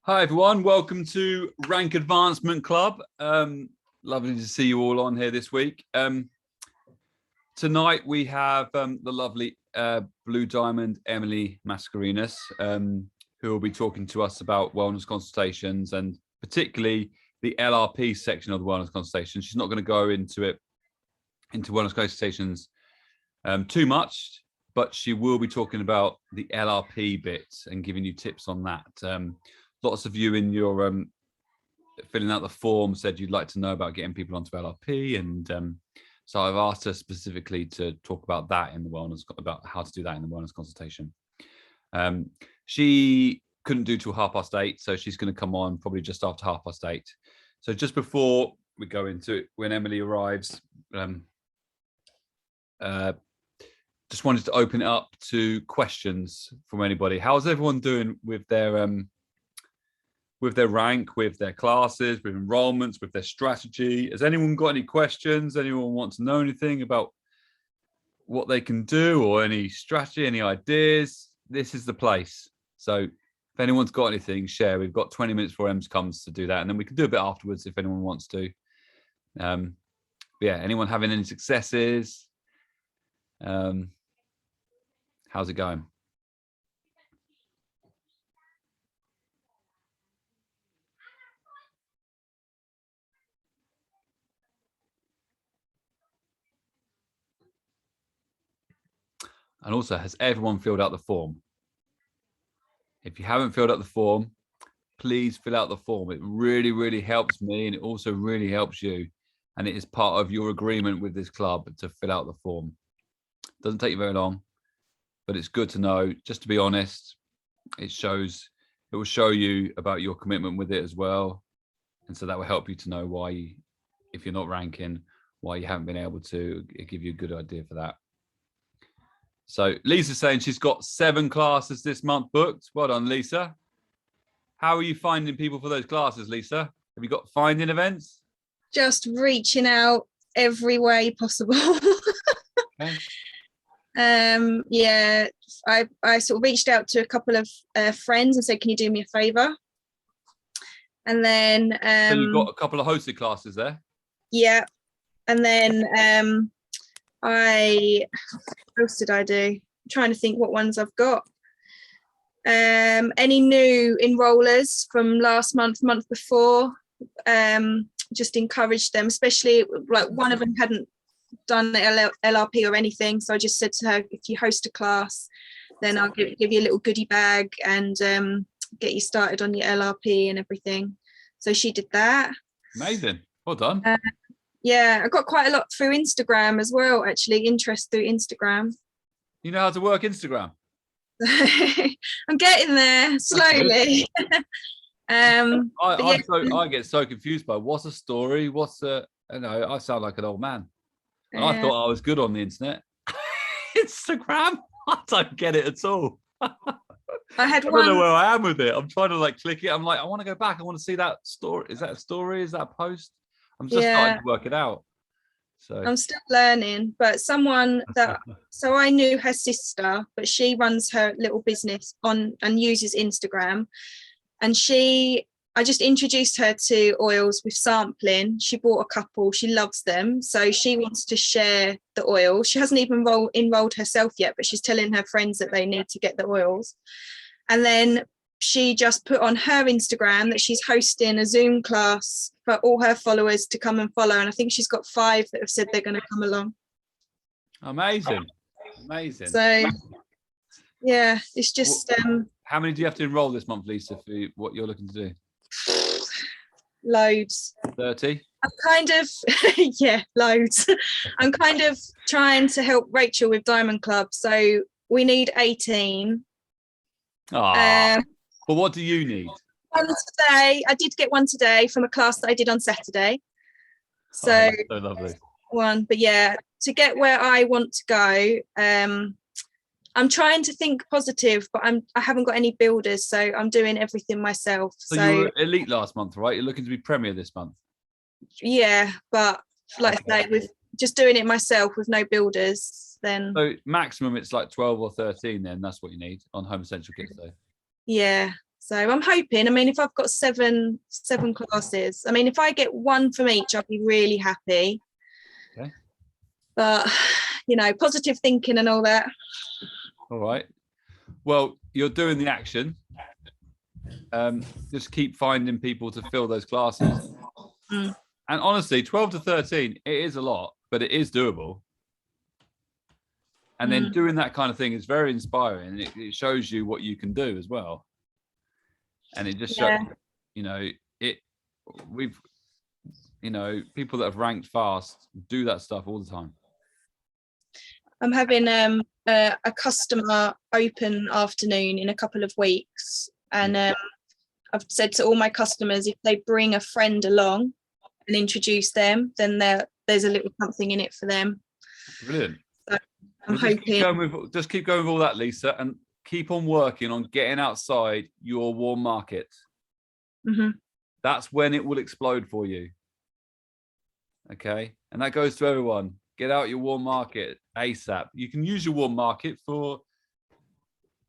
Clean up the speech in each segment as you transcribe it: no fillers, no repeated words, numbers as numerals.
Hi everyone, welcome to Rank Advancement Club. Lovely to see you all on here this week. Tonight we have the lovely Blue Diamond Emily Mascarenhas, who will be talking to us about wellness consultations and particularly the LRP section of the wellness consultation. She's not going to go into wellness consultations too much, but she will be talking about the LRP bits and giving you tips on that. Lots of you in your filling out the form said you'd like to know about getting people onto LRP, and so I've asked her specifically to talk about that in the wellness, about how to do that in the wellness consultation. She couldn't do till 8:30, so she's going to come on probably just after 8:30. So just before we go into it, when Emily arrives, just wanted to open it up to questions from anybody. How's everyone doing with their rank, with their classes, with enrollments, with their strategy? Has anyone got any questions? Anyone want to know anything about what they can do or any strategy, any ideas? This is the place. So if anyone's got anything, share. We've got 20 minutes before Ems comes to do that, and then we can do a bit afterwards if anyone wants to. Yeah, anyone having any successes? How's it going? And also, has everyone filled out the form? If you haven't filled out the form, please fill out the form. It really, really helps me, and it also really helps you. And it is part of your agreement with this club to fill out the form. It doesn't take you very long, but it's good to know. Just to be honest, it will show you about your commitment with it as well. And so that will help you to know why, if you're not ranking, why you haven't been able to. Give you a good idea for that. So Lisa's saying she's got 7 classes this month booked. Well done, Lisa. How are you finding people for those classes, Lisa? Have you got finding events? Just reaching out every way possible. Okay. Yeah, I sort of reached out to a couple of friends and said, can you do me a favor? And then so you've got a couple of hosted classes there? Yeah. And then what else did I do? I'm trying to think what ones I've got. Any new enrollers from last month before, just encouraged them, especially like one of them hadn't done the LRP or anything, so I just said to her, if you host a class, then I'll give you a little goodie bag and get you started on your LRP and everything. So she did that. Amazing. Well done. Yeah, I got quite a lot through Instagram as well, actually, interest through Instagram. You know how to work Instagram? I'm getting there slowly. I get so confused by what's a story, I sound like an old man. And I thought I was good on the internet. Instagram? I don't get it at all. I don't know where I am with it. I'm trying to like click it. I'm like, I want to go back. I want to see that story. Is that a story? Is that a post? I'm just starting to work it out. So I'm still learning, but someone that, so I knew her sister, but she runs her little business on and uses Instagram. And I just introduced her to oils with sampling. She bought a couple, she loves them. So she wants to share the oil. She hasn't even enrolled herself yet, but she's telling her friends that they need to get the oils. And then she just put on her Instagram that she's hosting a Zoom class for all her followers to come and follow. And I think she's got 5 that have said they're going to come along. Amazing. Amazing. So yeah, it's just how many do you have to enroll this month, Lisa, for what you're looking to do? Loads. 30? I'm kind of yeah, loads. I'm kind of trying to help Rachel with Diamond Club, so we need 18. But what do you need? One today. I did get one today from a class that I did on Saturday. So lovely. One, but yeah, to get where I want to go, I'm trying to think positive, but I haven't got any builders, so I'm doing everything myself. So you were elite last month, right? You're looking to be premier this month. Yeah, but like I say, with just doing it myself with no builders, then so maximum it's like 12 or 13. Then that's what you need on Home Essential Kits, though. Yeah, So I'm hoping, I mean, if I've got seven classes, I mean, if I get one from each, I'll be really happy. Okay. But, you know, positive thinking and all that. All right. Well, you're doing the action. Just keep finding people to fill those classes. And honestly, 12 to 13, it is a lot, but it is doable. And then doing that kind of thing is very inspiring. And it shows you what you can do as well. And it just shows, you know, people that have ranked fast do that stuff all the time. I'm having a customer open afternoon in a couple of weeks. And I've said to all my customers, if they bring a friend along and introduce them, then there's a little something in it for them. Brilliant. So I'm hoping. Just keep going with all that, Lisa, and keep on working on getting outside your warm market. That's when it will explode for you. Okay. And that goes to everyone. Get out your warm market ASAP. You can use your warm market for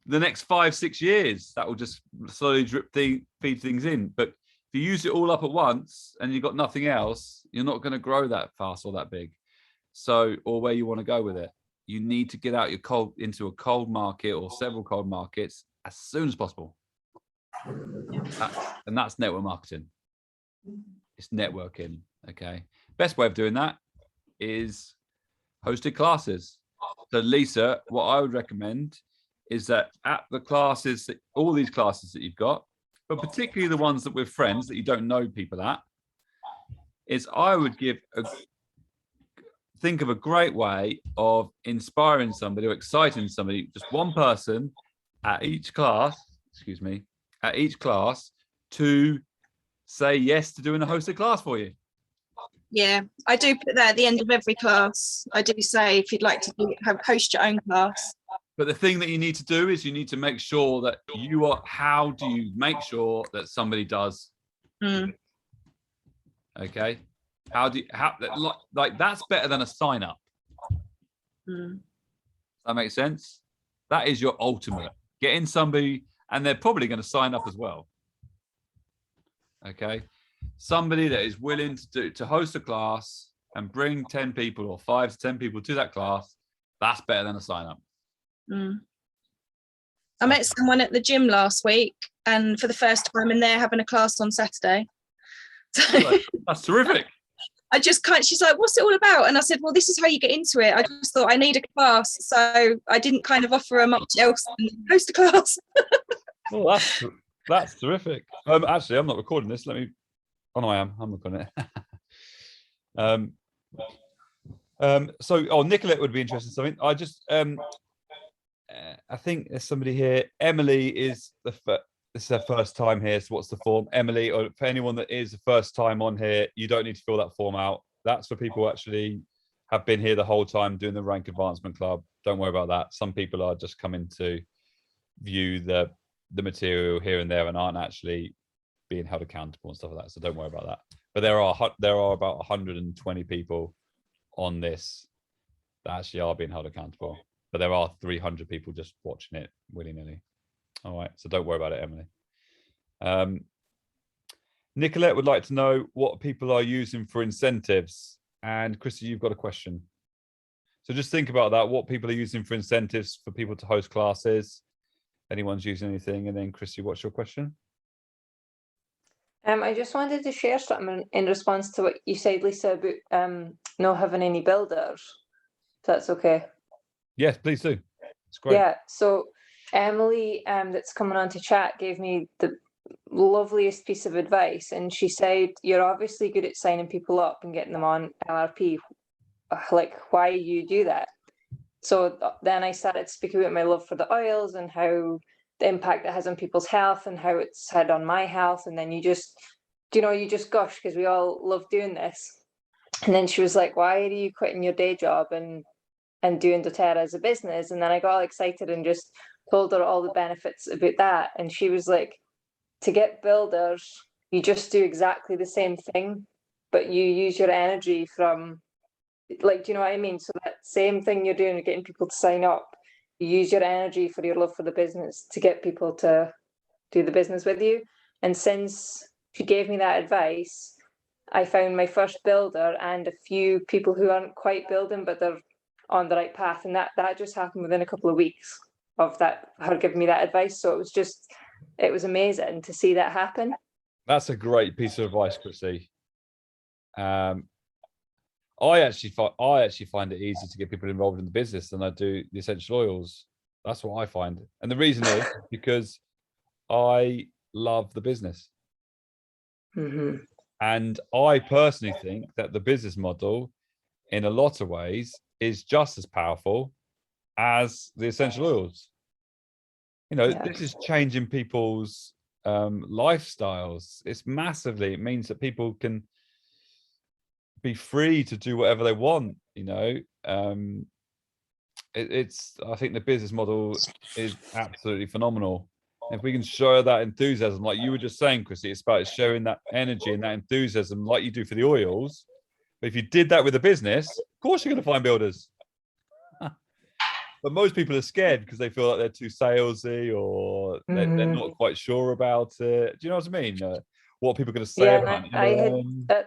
the next 5-6 years. That will just slowly feed things in. But if you use it all up at once and you've got nothing else, you're not going to grow that fast or that big. So, or where you want to go with it. You need to get out into a cold market or several cold markets as soon as possible. And that's network marketing. It's networking. Okay. Best way of doing that is hosted classes. So Lisa, what I would recommend is that at the classes, all these classes that you've got, but particularly the ones that with friends that you don't know people at, is I would think of a great way of inspiring somebody or exciting somebody, just one person at each class, to say yes to doing a hosted class for you. Yeah, I do put that at the end of every class. I do say if you'd like to host your own class. But the thing that you need to do is you need to make sure that how do you make sure that somebody does? Okay. That's better than a sign up. That makes sense? That is your ultimate. Getting somebody, and they're probably going to sign up as well. Okay. Somebody that is willing to host a class and bring 10 people or 5 to 10 people to that class, that's better than a sign up. I met someone at the gym last week, and for the first time in there having a class on Saturday. So that's terrific. I just she's like, what's it all about? And I said, well, this is how you get into it. I just thought I need a class. So I didn't kind of offer her much else than host a class. Well, that's terrific. Actually, I'm not recording this. Oh no, I am. I'm recording it. So Nicolette would be interested in something. I think there's somebody here. Emily is this is her first time here. So what's the form? Emily, or for anyone that is the first time on here, you don't need to fill that form out. That's for people who actually have been here the whole time doing the Rank Advancement Club. Don't worry about that. Some people are just coming to view the material here and there and aren't actually being held accountable and stuff like that. So don't worry about that. But there are about 120 people on this that actually are being held accountable. But there are 300 people just watching it willy-nilly. All right, so don't worry about it, Emily. Nicolette would like to know what people are using for incentives. And Chrissy, you've got a question. So just think about that, what people are using for incentives for people to host classes. Anyone's using anything? And then Chrissy, what's your question? I just wanted to share something in response to what you said, Lisa, about not having any builders, if that's okay. Yes, please do. It's great. Yeah, so Emily, that's coming on to chat, gave me the loveliest piece of advice, and she said, you're obviously good at signing people up and getting them on LRP. Like, why you do that? So then I started speaking about my love for the oils and how the impact it has on people's health and how it's had on my health. And then you just gush because we all love doing this. And then she was like, why are you quitting your day job and doing doTERRA as a business? And then I got all excited and just told her all the benefits about that. And she was like, to get builders, you just do exactly the same thing, but you use your energy from, like, do you know what I mean? So that same thing you're doing, getting people to sign up, you use your energy for your love for the business to get people to do the business with you. And since she gave me that advice, I found my first builder and a few people who aren't quite building, but they're on the right path. And that just happened within a couple of weeks of that, her giving me that advice. So it was amazing to see that happen. That's a great piece of advice, Chrissy. I actually find it easier to get people involved in the business than I do the essential oils. That's what I find. And the reason is because I love the business. Mm-hmm. And I personally think that the business model, in a lot of ways, is just as powerful as the essential oils. You know, this is changing people's lifestyles. It's massively, it means that people can be free to do whatever they want, you know. I think the business model is absolutely phenomenal. If we can show that enthusiasm, like you were just saying, Chrissy, it's about showing that energy and that enthusiasm like you do for the oils. But if you did that with a business, of course you're going to find builders. But most people are scared because they feel like they're too salesy, or they're not quite sure about it. Do you know what I mean? What people are going to say about it?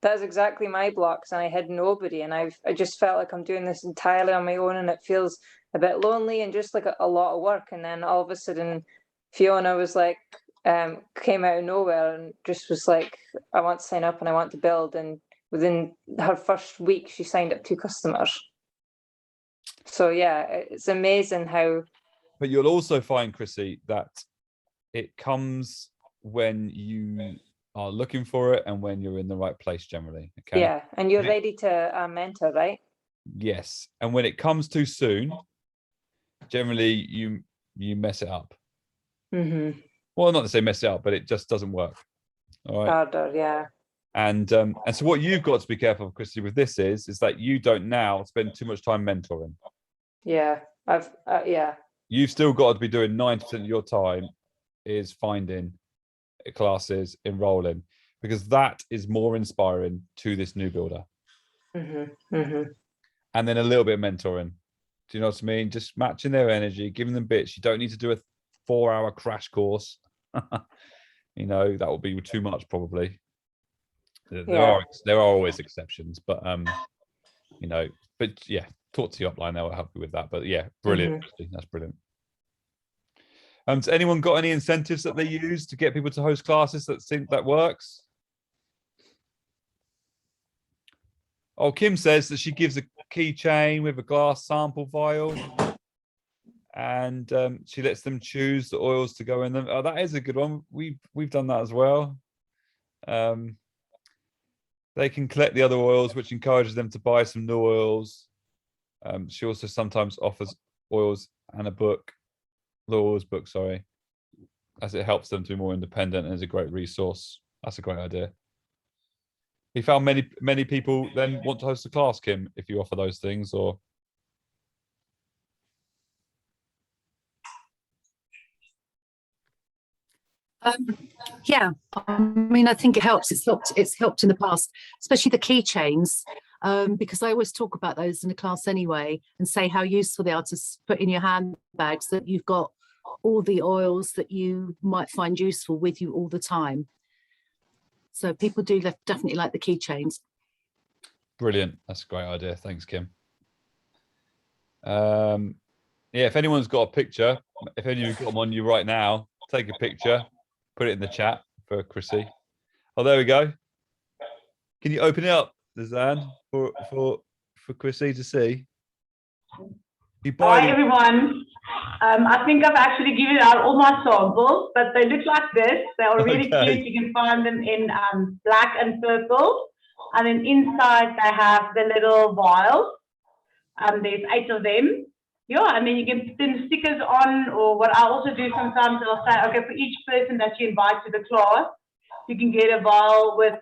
That's exactly my blocks, and I had nobody, and I just felt like I'm doing this entirely on my own, and it feels a bit lonely and just like a lot of work. And then all of a sudden, Fiona was like, came out of nowhere and just was like, I want to sign up and I want to build. And within her first week, she signed up 2 customers. So yeah, it's amazing how. But you'll also find, Chrissy, that it comes when you are looking for it and when you're in the right place generally. Okay. Yeah, and you're ready to mentor, right? Yes, and when it comes too soon, generally you mess it up. Mm-hmm. Well, not to say mess it up, but it just doesn't work. All right. Harder, yeah. And so what you've got to be careful of, Chrissy, with this is that you don't now spend too much time mentoring. Yeah, You've still got to be doing 90% of your time is finding classes, enrolling, because that is more inspiring to this new builder. Mm-hmm. Mm-hmm. And then a little bit of mentoring. Do you know what I mean? Just matching their energy, giving them bits. You don't need to do a 4-hour crash course. You know, that would be too much probably. There are always exceptions, but you know, but yeah, talk to your upline, they'll help you with that. But yeah, brilliant. Mm-hmm. That's brilliant. Has anyone got any incentives that they use to get people to host classes that works? Oh, Kim says that she gives a keychain with a glass sample vial, and she lets them choose the oils to go in them. Oh, that is a good one. We've done that as well. They can collect the other oils, which encourages them to buy some new oils. She also sometimes offers oils and a book. The oils book, sorry, as it helps them to be more independent and is a great resource. That's a great idea. You found many people then want to host a class, Kim, if you offer those things, or? Yeah, I mean, I think it helps. It's helped in the past, especially the keychains, because I always talk about those in the class anyway, and say how useful they are to put in your handbags, that you've got all the oils that you might find useful with you all the time. So people do definitely like the keychains. Brilliant. That's a great idea. Thanks, Kim. Yeah, if anyone's got a picture, if any of you've got them on you right now, take a picture, put it in the chat for Chrissy. Oh, there we go. Can you open it up, Suzanne, for Chrissy to see? Hi, everyone. I think I've actually given out all my samples, but they look like this. They are really cute. You can find them in black and purple. And then inside they have the little vials. There's 8 of them. Yeah, and then you can put in stickers on, or what I also do sometimes, I'll say, okay, for each person that you invite to the class, you can get a vial with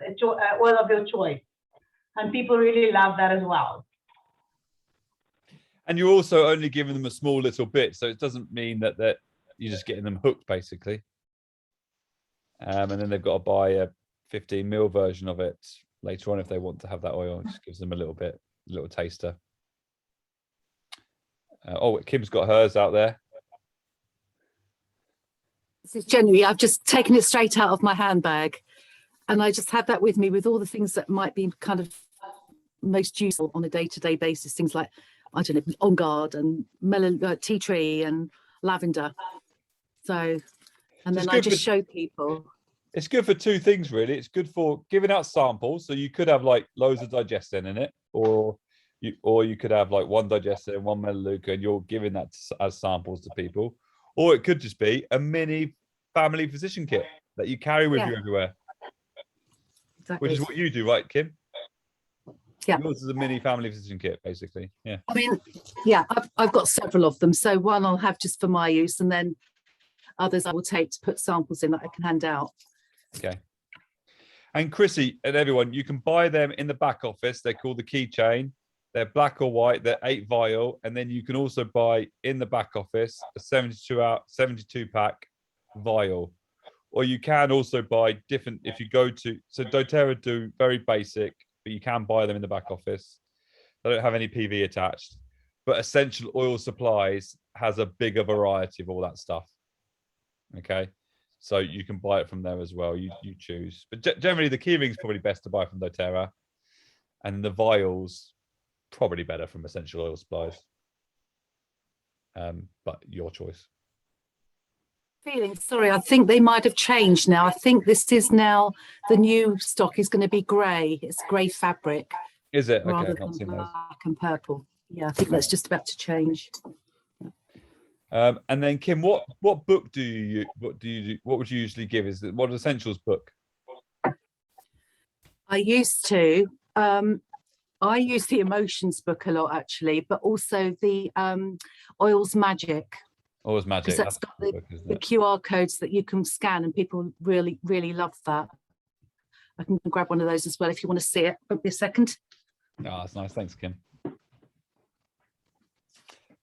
oil of your choice. And people really love that as well. And you're also only giving them a small little bit, so it doesn't mean that you're just getting them hooked, basically. And then they've got to buy a 15ml version of it later on if they want to have that oil. It just gives them a little bit, a little taster. Oh, Kim's got hers out there. This is genuinely, I've just taken it straight out of my handbag, and I just have that with me with all the things that might be kind of most useful on a day-to-day basis. Things like, I don't know, On Guard and tea tree and lavender. So, and then I just show people. It's good for two things, really. It's good for giving out samples. So you could have like loads of digestin in it, or you could have like one digestin and one melaleuca, and you're giving that as samples to people. Or it could just be a mini family physician kit that you carry with you everywhere. Exactly. Which is what you do, right, Kim? Yeah. Yours is a mini family physician kit, basically. Yeah. I mean, yeah, I've got several of them. So one I'll have just for my use, and then others I will take to put samples in that I can hand out. Okay. And Chrissy and everyone, you can buy them in the back office. They're called the keychain. They're black or white. They're 8 vial. And then you can also buy in the back office a 72 pack vial. Or you can also buy different, if you go to, so doTERRA do very basic, but you can buy them in the back office. They don't have any PV attached. But Essential Oil Supplies has a bigger variety of all that stuff. Okay. So you can buy it from there as well. You choose. But generally, the key ring's probably best to buy from doTERRA. And the vials, probably better from Essential Oil Supplies. But your choice. Feeling sorry, I think they might have changed now. I think this is now, the new stock is going to be grey. It's grey fabric. Is it? Okay, rather I've not seen than those. black and purple. Yeah, I think that's just about to change. And then Kim, what book do you what would you usually give? Is it what essentials book? I used to. I use the emotions book a lot actually, but also the Oils Magic. Oils Magic. Because that's got the QR codes that you can scan, and people really, really love that. I can grab one of those as well if you want to see it. Won't be a second. Oh, that's nice. Thanks, Kim.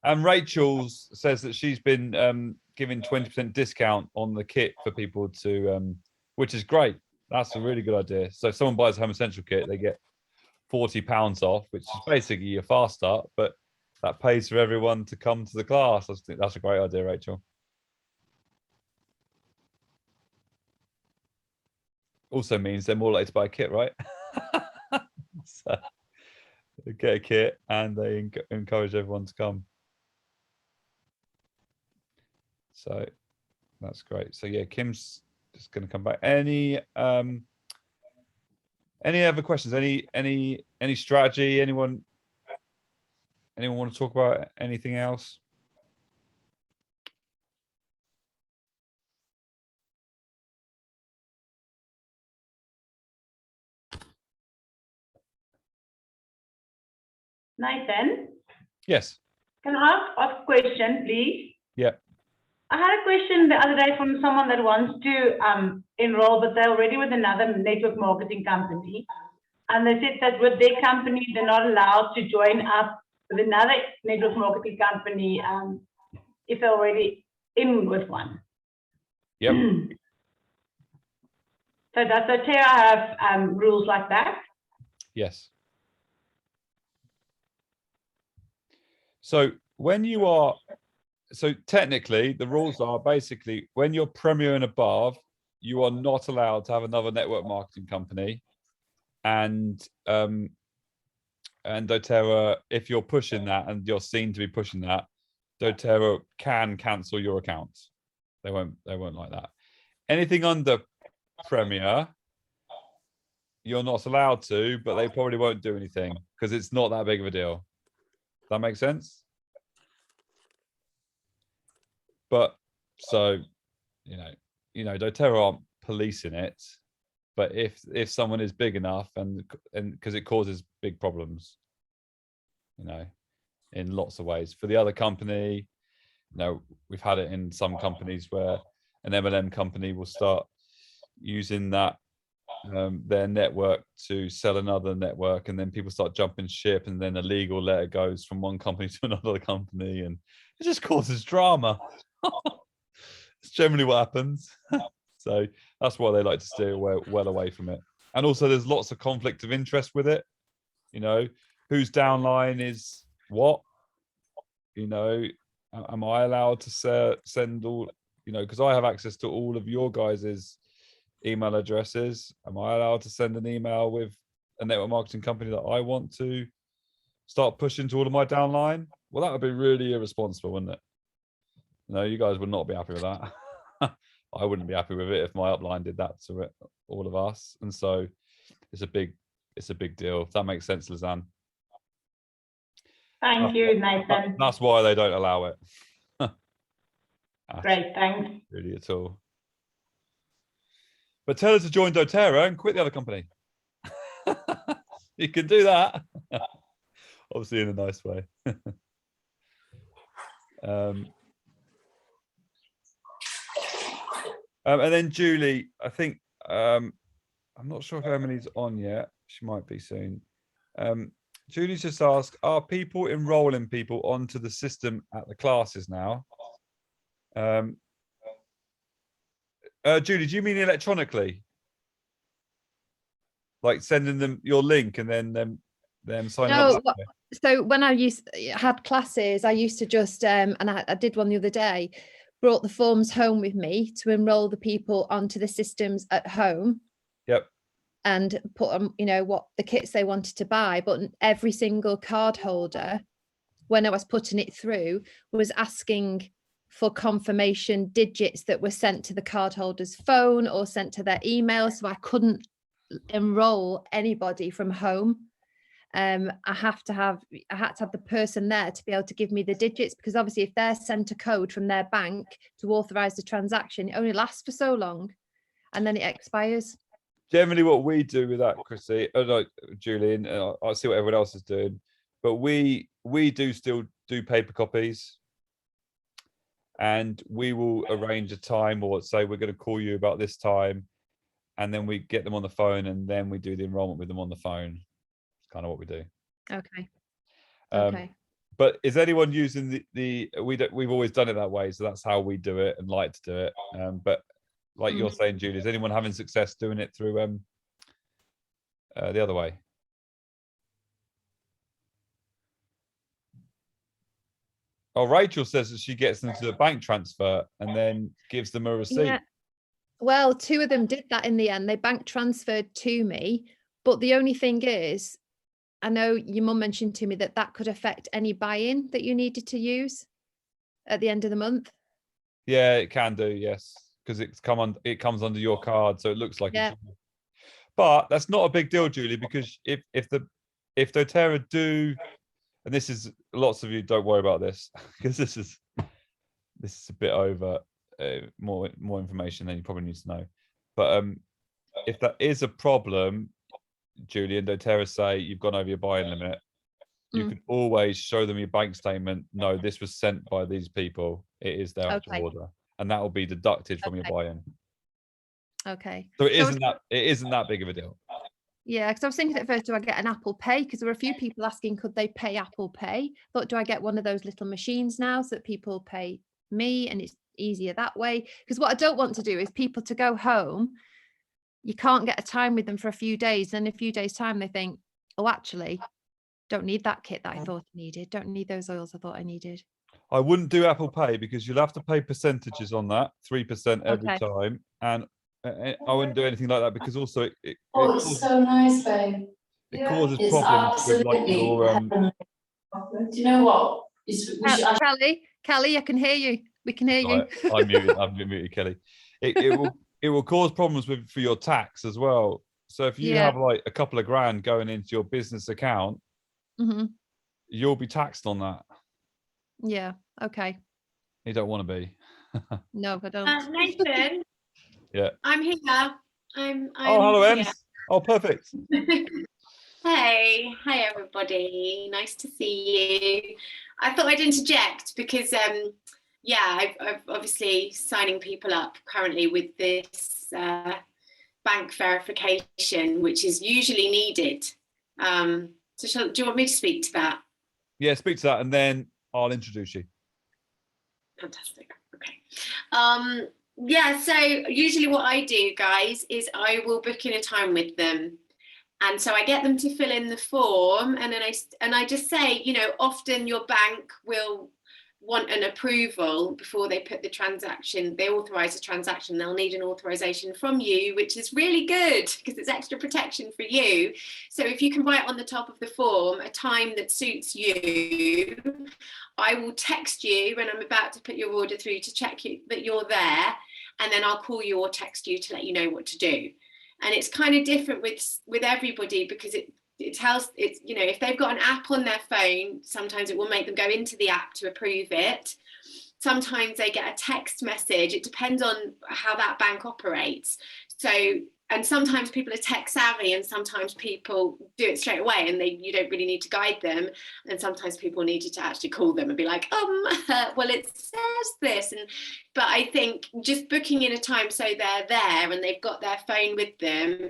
And Rachel says that she's been giving 20% discount on the kit for people to, which is great. That's a really good idea. So if someone buys a Home Essential kit, they get £40 off, which is basically your fast start, but that pays for everyone to come to the class. I think that's a great idea, Rachel. Also means they're more likely to buy a kit, right? So they get a kit and they encourage everyone to come. So that's great. So yeah, Kim's just going to come back. Any other questions? Any strategy? Anyone want to talk about anything else? Nathan? Yes. Can I ask a question, please? Yeah. I had a question the other day from someone that wants to enroll, but they're already with another network marketing company. And they said that with their company, they're not allowed to join up with another network marketing company if they're already in with one. Yep. So does doTERRA have rules like that? Yes. So when you are, so technically the rules are basically when you're Premier and above, you are not allowed to have another network marketing company. And doTERRA, if you're pushing that and you're seen to be pushing that, doTERRA can cancel your account. They won't like that. Anything under Premier, you're not allowed to, but they probably won't do anything because it's not that big of a deal. Does that make sense? But so, you know, doTERRA aren't policing it. But if someone is big enough and because it causes big problems, you know, in lots of ways. For the other company, you know, we've had it in some companies where an MLM company will start using that their network to sell another network, and then people start jumping ship, and then a legal letter goes from one company to another company, and it just causes drama. It's generally what happens. So that's why they like to steer well away from it. And also there's lots of conflict of interest with it. You know, whose downline is what? You know, am I allowed to send all you know, because I have access to all of your guys's email addresses. Am I allowed to send an email with a network marketing company that I want to start pushing to all of my downline? Well, that would be really irresponsible, wouldn't it? No, you guys would not be happy with that. I wouldn't be happy with it if my upline did that to it, all of us. And so it's a big deal. If that makes sense, Lizanne. Thank you, Nathan. That's why they don't allow it. Great, thanks. Really at all. But tell her to join doTERRA and quit the other company. You can do that. Obviously in a nice way. And then Julie, I think, I'm not sure if Emily's on yet. She might be soon. Julie's just asked, are people enrolling people onto the system at the classes now? Julie, do you mean electronically? Like sending them your link and then them signing up? No, so when I had classes, I used to just, and I did one the other day, brought the forms home with me to enroll the people onto the systems at home. Yep. And put them, you know, what the kits they wanted to buy. But every single card holder, when I was putting it through, was asking for confirmation digits that were sent to the card holder's phone or sent to their email. So I couldn't enroll anybody from home. I had to have the person there to be able to give me the digits, because obviously if they're sent a code from their bank to authorize the transaction, it only lasts for so long and then it expires. Generally what we do with that, Chrissy, like Julian, I'll see what everyone else is doing, but we do still do paper copies, and we will arrange a time, or say we're going to call you about this time, and then we get them on the phone, and then we do the enrollment with them on the phone. It's kind of what we do. Okay. Okay. But is anyone using we've always done it that way, so that's how we do it and like to do it. But like you're saying, Julie, is anyone having success doing it through the other way? Oh, Rachel says that she gets them to the bank transfer and then gives them a receipt. Yeah. Well, 2 of them did that in the end. They bank transferred to me, but the only thing is, I know your mum mentioned to me that could affect any buy-in that you needed to use at the end of the month. Yeah, it can do, yes, because it comes under your card, so it looks like it. But that's not a big deal, Julie, because if doTERRA do, and this is, lots of you don't worry about this because this is a bit over more information than you probably need to know. But if that is a problem, Julie, and doTERRA say you've gone over your buy-in limit, you can always show them your bank statement. No, this was sent by these people. It is their actual order, and that will be deducted from your buy-in. Okay. So it isn't that big of a deal. Yeah, because I was thinking at first, do I get an Apple Pay? Because there were a few people asking, could they pay Apple Pay? Thought, do I get one of those little machines now so that people pay me and it's easier that way? Because what I don't want to do is people to go home, you can't get a time with them for a few days, and in a few days' time they think, oh, actually, don't need that kit that I thought I needed. Don't need those oils I thought I needed. I wouldn't do Apple Pay because you'll have to pay percentages on that, 3% every time, and I wouldn't do anything like that because also it's so nice, babe. It causes it's problems with like your do you know what? Kelly, I can hear you. We can hear you. I'm muted, Kelly. It will cause problems for your tax as well. So if you have like a couple of grand going into your business account, you'll be taxed on that. Yeah. Okay. You don't want to be. No, I don't. Nathan. Yeah. I'm here. I'm hello, Ems. Oh, perfect. Hey, hi everybody. Nice to see you. I thought I'd interject because I've obviously signing people up currently with this bank verification, which is usually needed. So do you want me to speak to that? Yeah, speak to that and then I'll introduce you. Fantastic. Okay. So usually what I do, guys, is I will book in a time with them. And so I get them to fill in the form, and then I just say, you know, often your bank will want an approval before they put the transaction, they authorize a transaction, they'll need an authorization from you, which is really good because it's extra protection for you. So if you can write on the top of the form a time that suits you, I will text you when I'm about to put your order through to check that you're there, and then I'll call you or text you to let you know what to do. And it's kind of different with everybody, because it tells, it's, you know, if they've got an app on their phone, sometimes it will make them go into the app to approve it. Sometimes they get a text message. It depends on how that bank operates. So, and sometimes people are tech savvy, and sometimes people do it straight away, and you don't really need to guide them. And sometimes people need you to actually call them and be like, well, it says this. But I think just booking in a time so they're there and they've got their phone with them,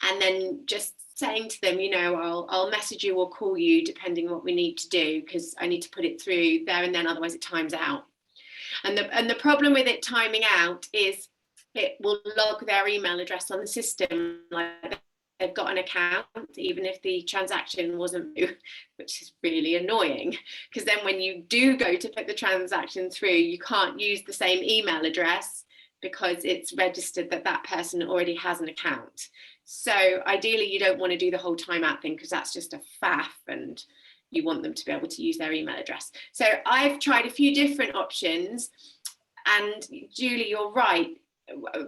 and then just saying to them, you know, I'll message you or call you depending on what we need to do, because I need to put it through there and then, otherwise it times out. And the problem with it timing out is it will log their email address on the system, like they've got an account, even if the transaction wasn't, which is really annoying, because then when you do go to put the transaction through, you can't use the same email address because it's registered that that person already has an account. So ideally, you don't want to do the whole timeout thing, because that's just a faff, and you want them to be able to use their email address. So I've tried a few different options, and Julie, you're right.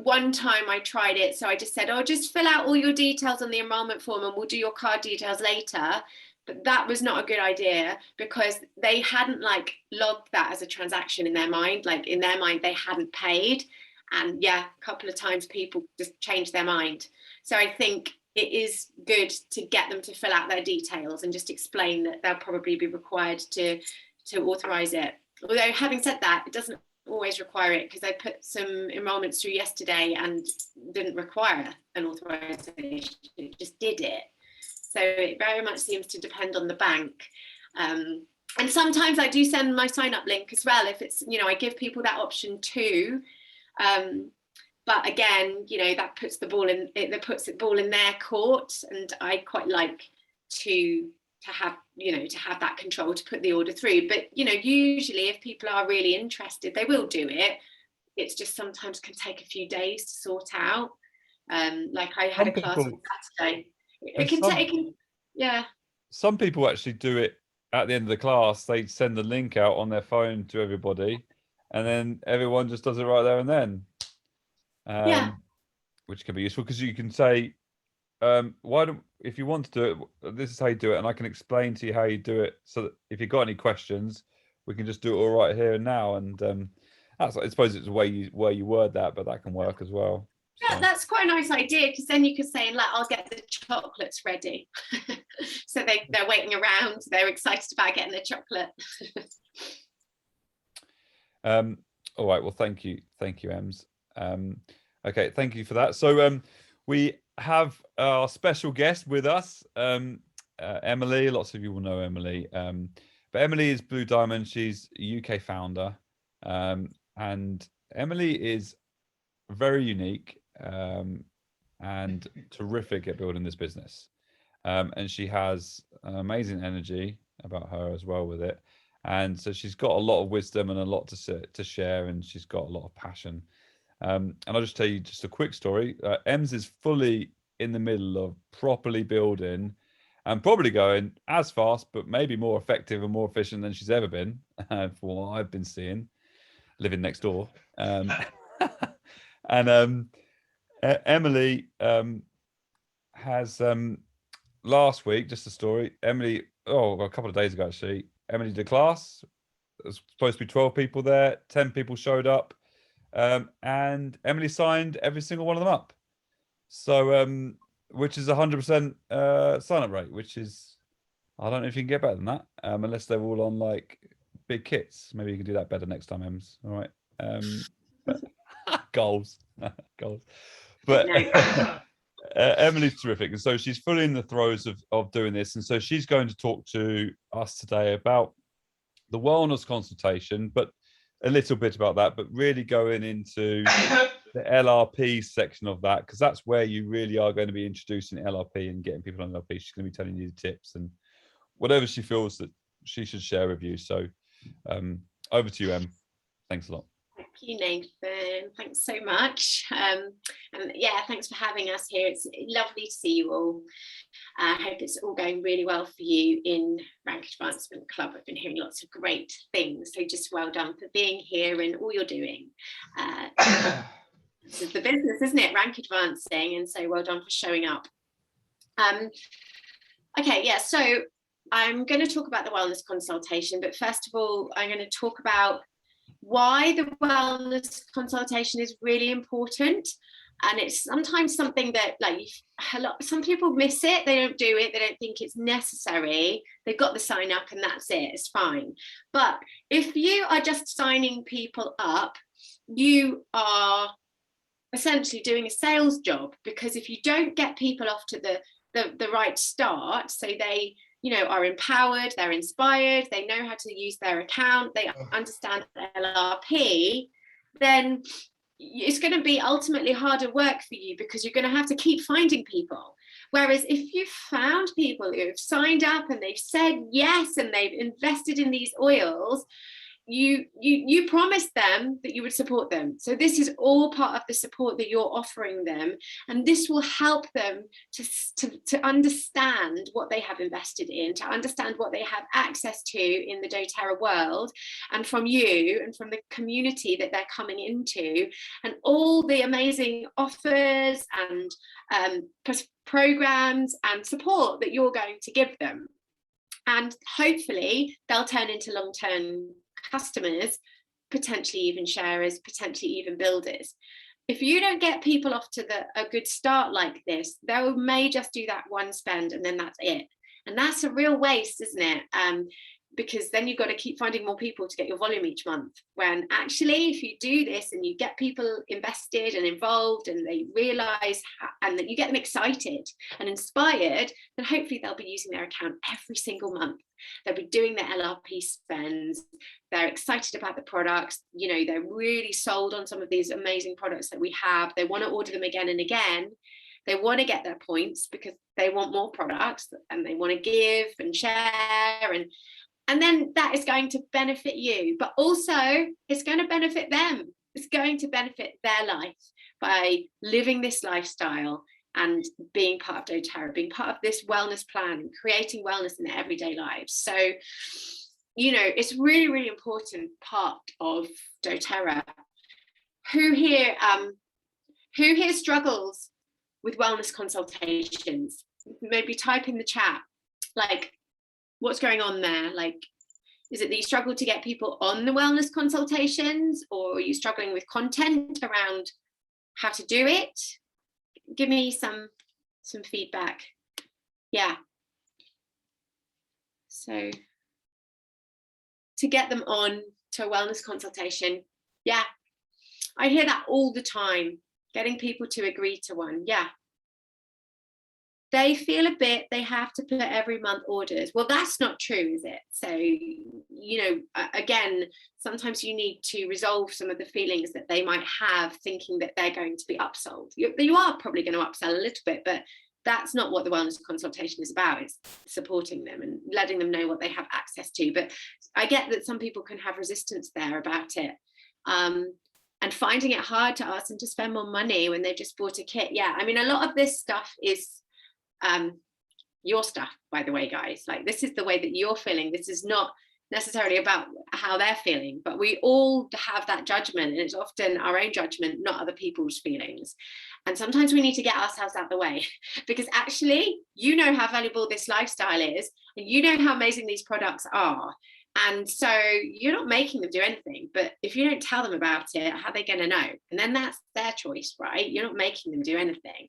One time I tried it, so I just said, just fill out all your details on the enrolment form and we'll do your card details later. But that was not a good idea, because they hadn't like logged that as a transaction in their mind. Like in their mind, they hadn't paid. And yeah, a couple of times people just changed their mind. So I think it is good to get them to fill out their details and just explain that they'll probably be required to authorize it. Although having said that, it doesn't always require it, because I put some enrolments through yesterday and didn't require an authorization, it just did it. So it very much seems to depend on the bank. And sometimes I do send my sign up link as well, if it's, you know, I give people that option too. But again, you know, that puts the ball in their court, and I quite like to have, you know, to have that control to put the order through. But, you know, usually if people are really interested, they will do it. It's just sometimes can take a few days to sort out. Like I had a class on Saturday. It can take, yeah. Some people actually do it at the end of the class. They send the link out on their phone to everybody, and then everyone just does it right there and then. Yeah. Which can be useful, because you can say, if you want to do it, this is how you do it, and I can explain to you how you do it, so that if you've got any questions, we can just do it all right here and now. And that's, I suppose it's the way you word that, but that can work as well. Yeah, so that's quite a nice idea, because then you could say, like, I'll get the chocolates ready. So they're waiting around, they're excited about getting the chocolate. All right, well, thank you, Ems. Okay, thank you for that. So we have our special guest with us, Emily. Lots of you will know Emily, but Emily is Blue Diamond. She's a UK founder, and Emily is very unique and terrific at building this business, and she has an amazing energy about her as well with it. And so she's got a lot of wisdom and a lot to share, and she's got a lot of passion. And I'll just tell you just a quick story. Ems is fully in the middle of properly building and probably going as fast, but maybe more effective and more efficient than she's ever been, for what I've been seeing, living next door. And Emily has, last week, just a story, Emily, a couple of days ago actually, Emily did a class. There's supposed to be 12 people there, 10 people showed up. And Emily signed every single one of them up. So, which is 100% sign up rate, which is, I don't know if you can get better than that, unless they're all on like big kits. Maybe you can do that better next time, Ems. All right. But, goals. But Emily's terrific. And so she's fully in the throes of doing this. And so she's going to talk to us today about the wellness consultation, but a little bit about that, but really going into the LRP section of that, because that's where you really are going to be introducing LRP and getting people on LRP. She's going to be telling you the tips and whatever she feels that she should share with you. So Over to you, Em. Thanks a lot. Thank you, Nathan. Thanks so much. And yeah, thanks for having us here. It's lovely to see you all. I hope it's all going really well for you in Rank Advancement Club. I've been hearing lots of great things. So just well done for being here and all you're doing. This is the business, isn't it? Rank advancing. And so well done for showing up. Okay, yeah, so I'm going to talk about the wellness consultation. But first of all, I'm going to talk about why the wellness consultation is really important. And it's sometimes something that some people miss it, they don't do it, they don't think it's necessary, they've got the sign up and that's it, it's fine. But if you are just signing people up, you are essentially doing a sales job, because if you don't get people off to the right start, so they are empowered, they're inspired, they know how to use their account, they understand LRP, then it's going to be ultimately harder work for you, because you're going to have to keep finding people. Whereas if you've found people who have signed up and they've said yes and they've invested in these oils, you promised them that you would support them. So this is all part of the support that you're offering them, and this will help them to understand what they have invested in, to understand what they have access to in the doTERRA world, and from you and from the community that they're coming into, and all the amazing offers and programs and support that you're going to give them. And hopefully they'll turn into long-term customers, potentially even sharers, potentially even builders. If you don't get people off to a good start like this, they may just do that one spend and then that's it. And that's a real waste, isn't it? Because then you've got to keep finding more people to get your volume each month. When actually, if you do this and you get people invested and involved and they realize and that you get them excited and inspired, then hopefully they'll be using their account every single month. They'll be doing their LRP spends. They're excited about the products. They're really sold on some of these amazing products that we have. They want to order them again and again. They want to get their points because they want more products and they want to give and share, and then that is going to benefit you, but also it's going to benefit them. It's going to benefit their life by living this lifestyle and being part of doTERRA, being part of this wellness plan, creating wellness in their everyday lives. So, it's really, really important part of doTERRA. Who here struggles with wellness consultations? Maybe type in the chat, what's going on there? Is it that you struggle to get people on the wellness consultations, or are you struggling with content around how to do it? Give me some feedback. Yeah. So to get them on to a wellness consultation, yeah, I hear that all the time, getting people to agree to one. Yeah. They feel a bit, they have to put every month orders. Well, that's not true, is it? So, again, sometimes you need to resolve some of the feelings that they might have, thinking that they're going to be upsold. You are probably going to upsell a little bit, but that's not what the wellness consultation is about. It's supporting them and letting them know what they have access to. But I get that some people can have resistance there about it. And finding it hard to ask them to spend more money when they've just bought a kit. Yeah, I mean, a lot of this stuff is your stuff, by the way, guys. This is the way that you're feeling. This is not necessarily about how they're feeling, but we all have that judgment, and it's often our own judgment, not other people's feelings. And sometimes we need to get ourselves out of the way, because actually, how valuable this lifestyle is, and how amazing these products are. And so you're not making them do anything, but if you don't tell them about it, how are they going to know? And then that's their choice, right? You're not making them do anything.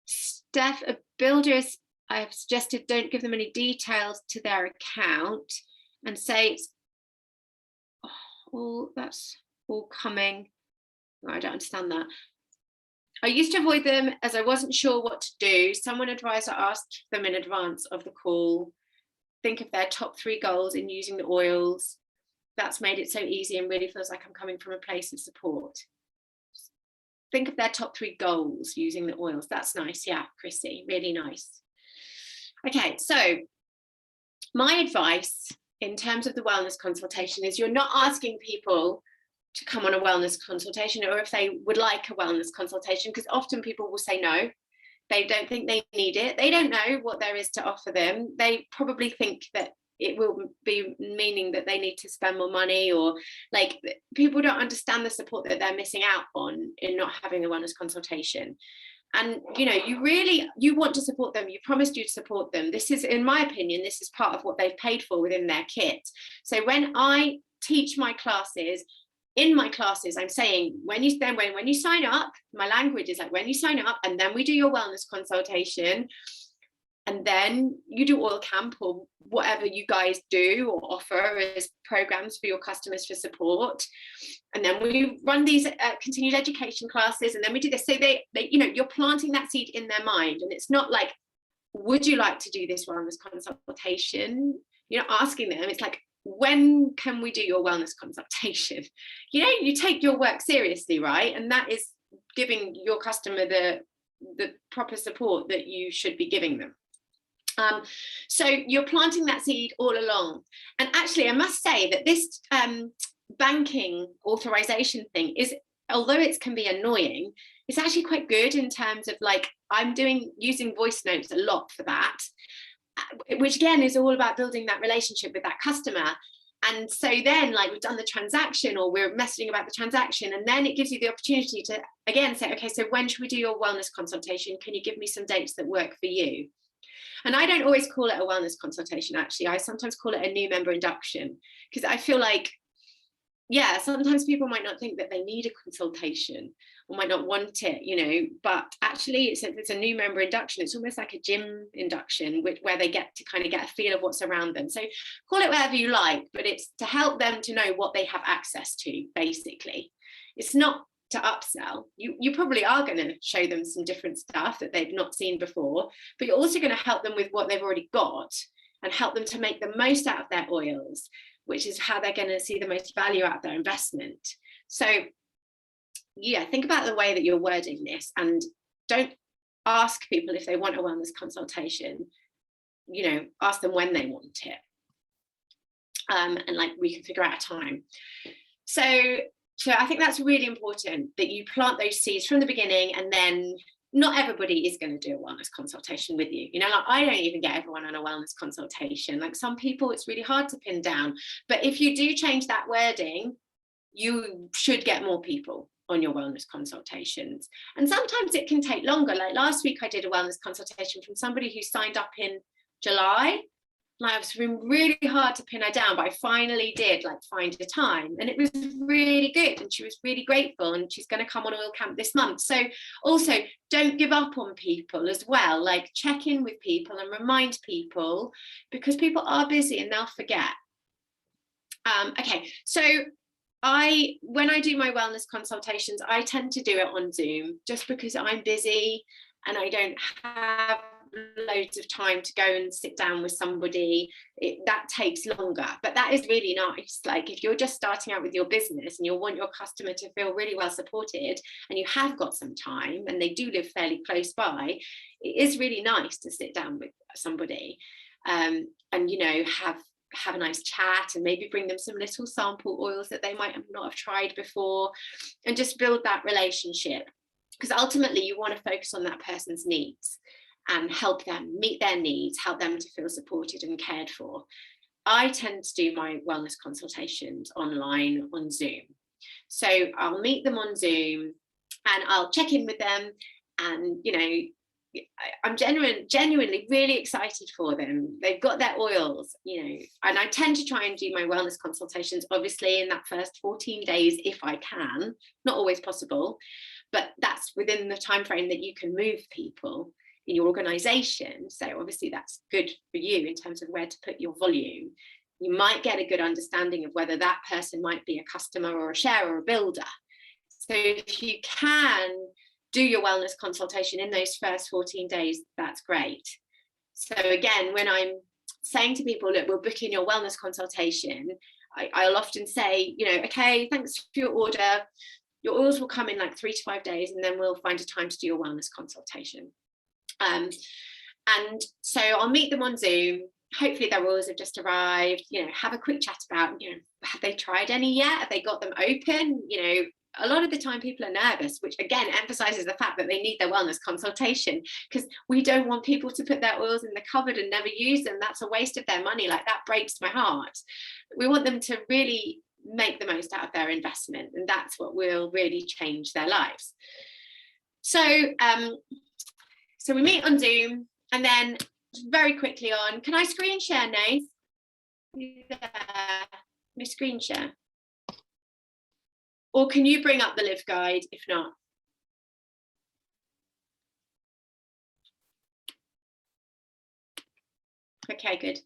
Steph, builders, I have suggested don't give them any details to their account and say it's that's all coming. I don't understand that. I used to avoid them as I wasn't sure what to do. Someone advisor asked them in advance of the call, think of their top 3 goals in using the oils. That's made it so easy and really feels like I'm coming from a place of support. Think of their top 3 goals using the oils. That's nice. Yeah, Chrissy, really nice. Okay, so my advice in terms of the wellness consultation is you're not asking people to come on a wellness consultation, or if they would like a wellness consultation, because often people will say no. They don't think they need it. They don't know what there is to offer them. They probably think that it will be meaning that they need to spend more money, or like people don't understand the support that they're missing out on in not having a wellness consultation. And you know, you want to support them. You promised you'd support them. This is, in my opinion, this is part of what they've paid for within their kit. So when I teach my classes, in my classes, I'm saying when you sign up, my language is like when you sign up, and then we do your wellness consultation, and then you do oil camp or whatever you guys do or offer as programs for your customers for support, and then we run these continued education classes, and then we do this. So they you know, you're planting that seed in their mind, and it's not like, would you like to do this wellness consultation? You're not asking them. It's like, when can we do your wellness consultation? You know, you take your work seriously, right? And that is giving your customer the proper support that you should be giving them. So you're planting that seed all along. And actually, I must say that this banking authorization thing is, although it can be annoying, it's actually quite good in terms of like, I'm using voice notes a lot for that, which again is all about building that relationship with that customer. And so then, like, we've done the transaction, or we're messaging about the transaction, and then it gives you the opportunity to again say, okay, so when should we do your wellness consultation? Can you give me some dates that work for you? And I don't always call it a wellness consultation, actually. I sometimes call it a new member induction, because I feel like, yeah, sometimes people might not think that they need a consultation or might not want it, you know, but actually it's a new member induction. It's almost like a gym induction, where they get to kind of get a feel of what's around them. So call it whatever you like, but it's to help them to know what they have access to, basically. It's not to upsell. You probably are going to show them some different stuff that they've not seen before, but you're also going to help them with what they've already got and help them to make the most out of their oils, which is how they're going to see the most value out of their investment. So yeah, think about the way that you're wording this, and don't ask people if they want a wellness consultation, you know, ask them when they want it. And like, we can figure out a time. So I think that's really important, that you plant those seeds from the beginning, and then not everybody is going to do a wellness consultation with you. You know, like, I don't even get everyone on a wellness consultation. Like, some people it's really hard to pin down, but if you do change that wording, you should get more people on your wellness consultations. And sometimes it can take longer. Like last week, I did a wellness consultation from somebody who signed up in July. Like, it's been really hard to pin her down, but I finally did like find a time, and it was really good, and she was really grateful, and she's going to come on oil camp this month. So also, don't give up on people as well. Like, check in with people and remind people, because people are busy and they'll forget. Okay, so when I do my wellness consultations, I tend to do it on Zoom, just because I'm busy and I don't have loads of time to go and sit down with somebody. That takes longer, but that is really nice. Like, if you're just starting out with your business and you want your customer to feel really well supported, and you have got some time and they do live fairly close by, it is really nice to sit down with somebody and, you know, have a nice chat, and maybe bring them some little sample oils that they might not have tried before, and just build that relationship, because ultimately you want to focus on that person's needs and help them meet their needs, help them to feel supported and cared for. I tend to do my wellness consultations online on Zoom. So I'll meet them on Zoom and I'll check in with them, and, you know, I'm genuinely really excited for them. They've got their oils, you know, and I tend to try and do my wellness consultations, obviously, in that first 14 days, if I can. Not always possible, but that's within the time frame that you can move people in your organization. So obviously that's good for you in terms of where to put your volume. You might get a good understanding of whether that person might be a customer or a share or a builder. So if you can do your wellness consultation in those first 14 days, that's great. So again, when I'm saying to people, look, we'll book in your wellness consultation, I'll often say, you know, okay, thanks for your order. Your oils will come in like 3 to 5 days, and then we'll find a time to do your wellness consultation. And so I'll meet them on Zoom, hopefully their oils have just arrived, have a quick chat about, have they tried any yet? Have they got them open? A lot of the time people are nervous, which again emphasizes the fact that they need their wellness consultation, because we don't want people to put their oils in the cupboard and never use them. That's a waste of their money. Like, that breaks my heart. We want them to really make the most out of their investment, and that's what will really change their lives. So so we meet on Zoom, and then very quickly on, can I screen share, Nath? Me screen share, or can you bring up the live guide if not? Okay, good.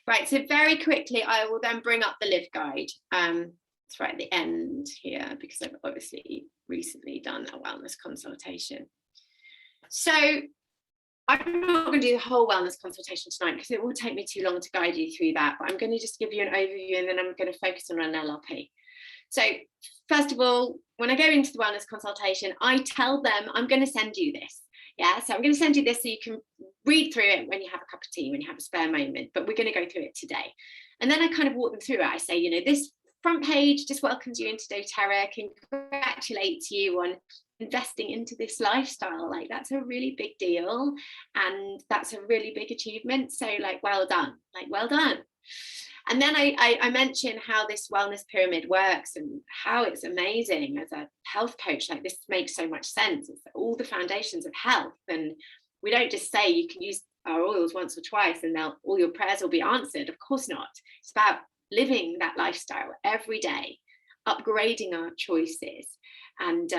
Right, so very quickly I will then bring up the live guide. It's right at the end here, because I've obviously recently done a wellness consultation. So I'm not going to do the whole wellness consultation tonight, because it will take me too long to guide you through that, but I'm going to just give you an overview, and then I'm going to focus on an LRP. So first of all, when I go into the wellness consultation, I tell them I'm going to send you this. Yeah, so I'm going to send you this so you can read through it when you have a cup of tea, when you have a spare moment, but we're going to go through it today. And then I kind of walk them through it. I say, this front page just welcomes you into doTERRA, congratulates you on investing into this lifestyle. Like, that's a really big deal, and that's a really big achievement. So, like, well done, well done. And then I mention how this wellness pyramid works and how it's amazing as a health coach. Like, this makes so much sense. It's all the foundations of health. And we don't just say you can use our oils once or twice and all your prayers will be answered. Of course not. It's about living that lifestyle every day, upgrading our choices, and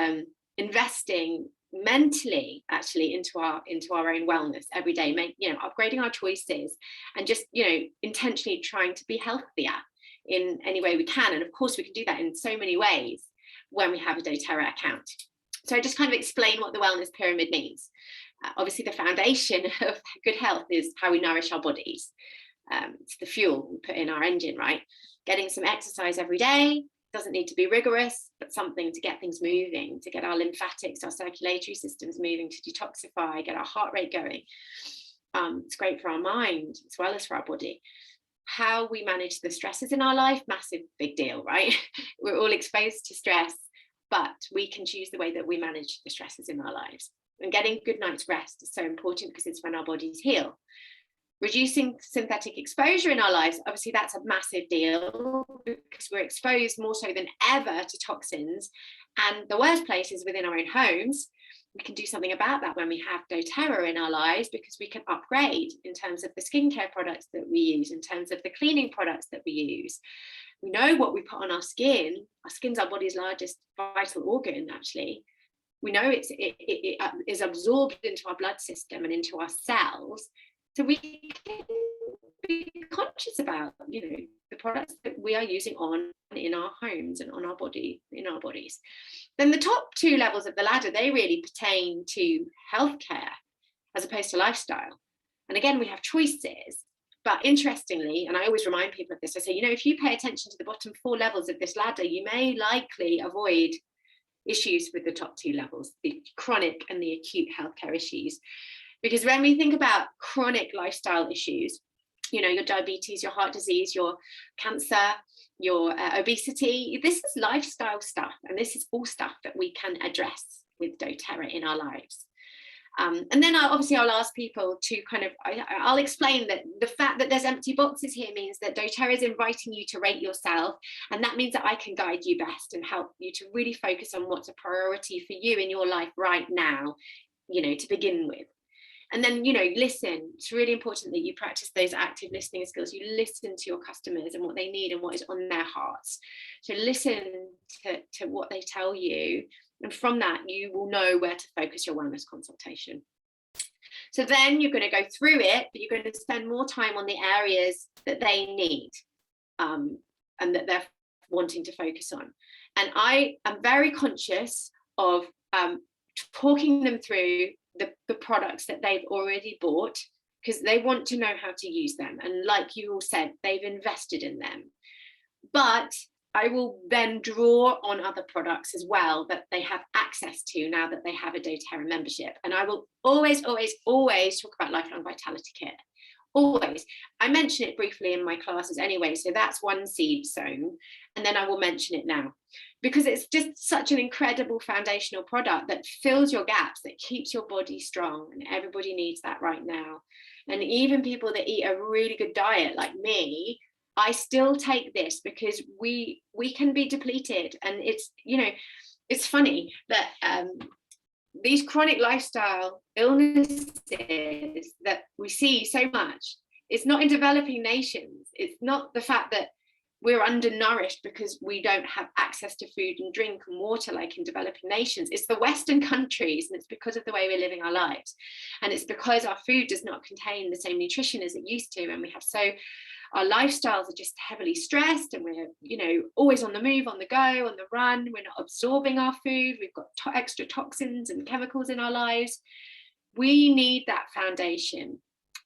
investing mentally actually into our own wellness every day, upgrading our choices, and just intentionally trying to be healthier in any way we can. And of course we can do that in so many ways when we have a doTERRA account. So I just kind of explain what the wellness pyramid means. Obviously the foundation of good health is how we nourish our bodies. It's the fuel we put in our engine, right? Getting some exercise every day. Doesn't need to be rigorous, but something to get things moving, to get our lymphatics, our circulatory systems moving, to detoxify, get our heart rate going. It's great for our mind as well as for our body. How we manage the stresses in our life, massive, big deal, right? We're all exposed to stress, but we can choose the way that we manage the stresses in our lives. And getting a good night's rest is so important, because it's when our bodies heal. Reducing synthetic exposure in our lives, obviously that's a massive deal, because we're exposed more so than ever to toxins, and the worst place is within our own homes. We can do something about that when we have doTERRA in our lives, because we can upgrade in terms of the skincare products that we use, in terms of the cleaning products that we use. We know what we put on our skin. Our skin's our body's largest vital organ, actually. We know it is absorbed into our blood system and into our cells. So we can be conscious about, the products that we are using in our homes and on our body, in our bodies. Then the top two levels of the ladder, they really pertain to healthcare as opposed to lifestyle. And again, we have choices. But interestingly, and I always remind people of this, I say, if you pay attention to the bottom 4 levels of this ladder, you may likely avoid issues with the top 2 levels, the chronic and the acute healthcare issues. Because when we think about chronic lifestyle issues, your diabetes, your heart disease, your cancer, your obesity, this is lifestyle stuff. And this is all stuff that we can address with doTERRA in our lives. And then I'll ask people to I'll explain that the fact that there's empty boxes here means that doTERRA is inviting you to rate yourself. And that means that I can guide you best and help you to really focus on what's a priority for you in your life right now, to begin with. And then, listen. It's really important that you practice those active listening skills. You listen to your customers and what they need and what is on their hearts. So listen to what they tell you. And from that, you will know where to focus your wellness consultation. So then you're going to go through it, but you're going to spend more time on the areas that they need and that they're wanting to focus on. And I am very conscious of talking them through the products that they've already bought, because they want to know how to use them. And like you all said, they've invested in them. But I will then draw on other products as well that they have access to now that they have a doTERRA membership. And I will always, always, always talk about Lifelong Vitality Kit. always. I mention it briefly in my classes anyway, so that's one seed sown, and then I will mention it now, because it's just such an incredible foundational product that fills your gaps, that keeps your body strong, and everybody needs that right now. And even people that eat a really good diet like me, I still take this because we can be depleted. And it's, you know, it's funny that these chronic lifestyle illnesses that we see so much, it's not in developing nations. It's not the fact that we're undernourished because we don't have access to food and drink and water like in developing nations. It's the Western countries, and it's because of the way we're living our lives. And it's because our food does not contain the same nutrition as it used to. And we have our lifestyles are just heavily stressed, and we're, you know, always on the move, on the go, on the run. We're not absorbing our food. We've got extra toxins and chemicals in our lives. We need that foundation.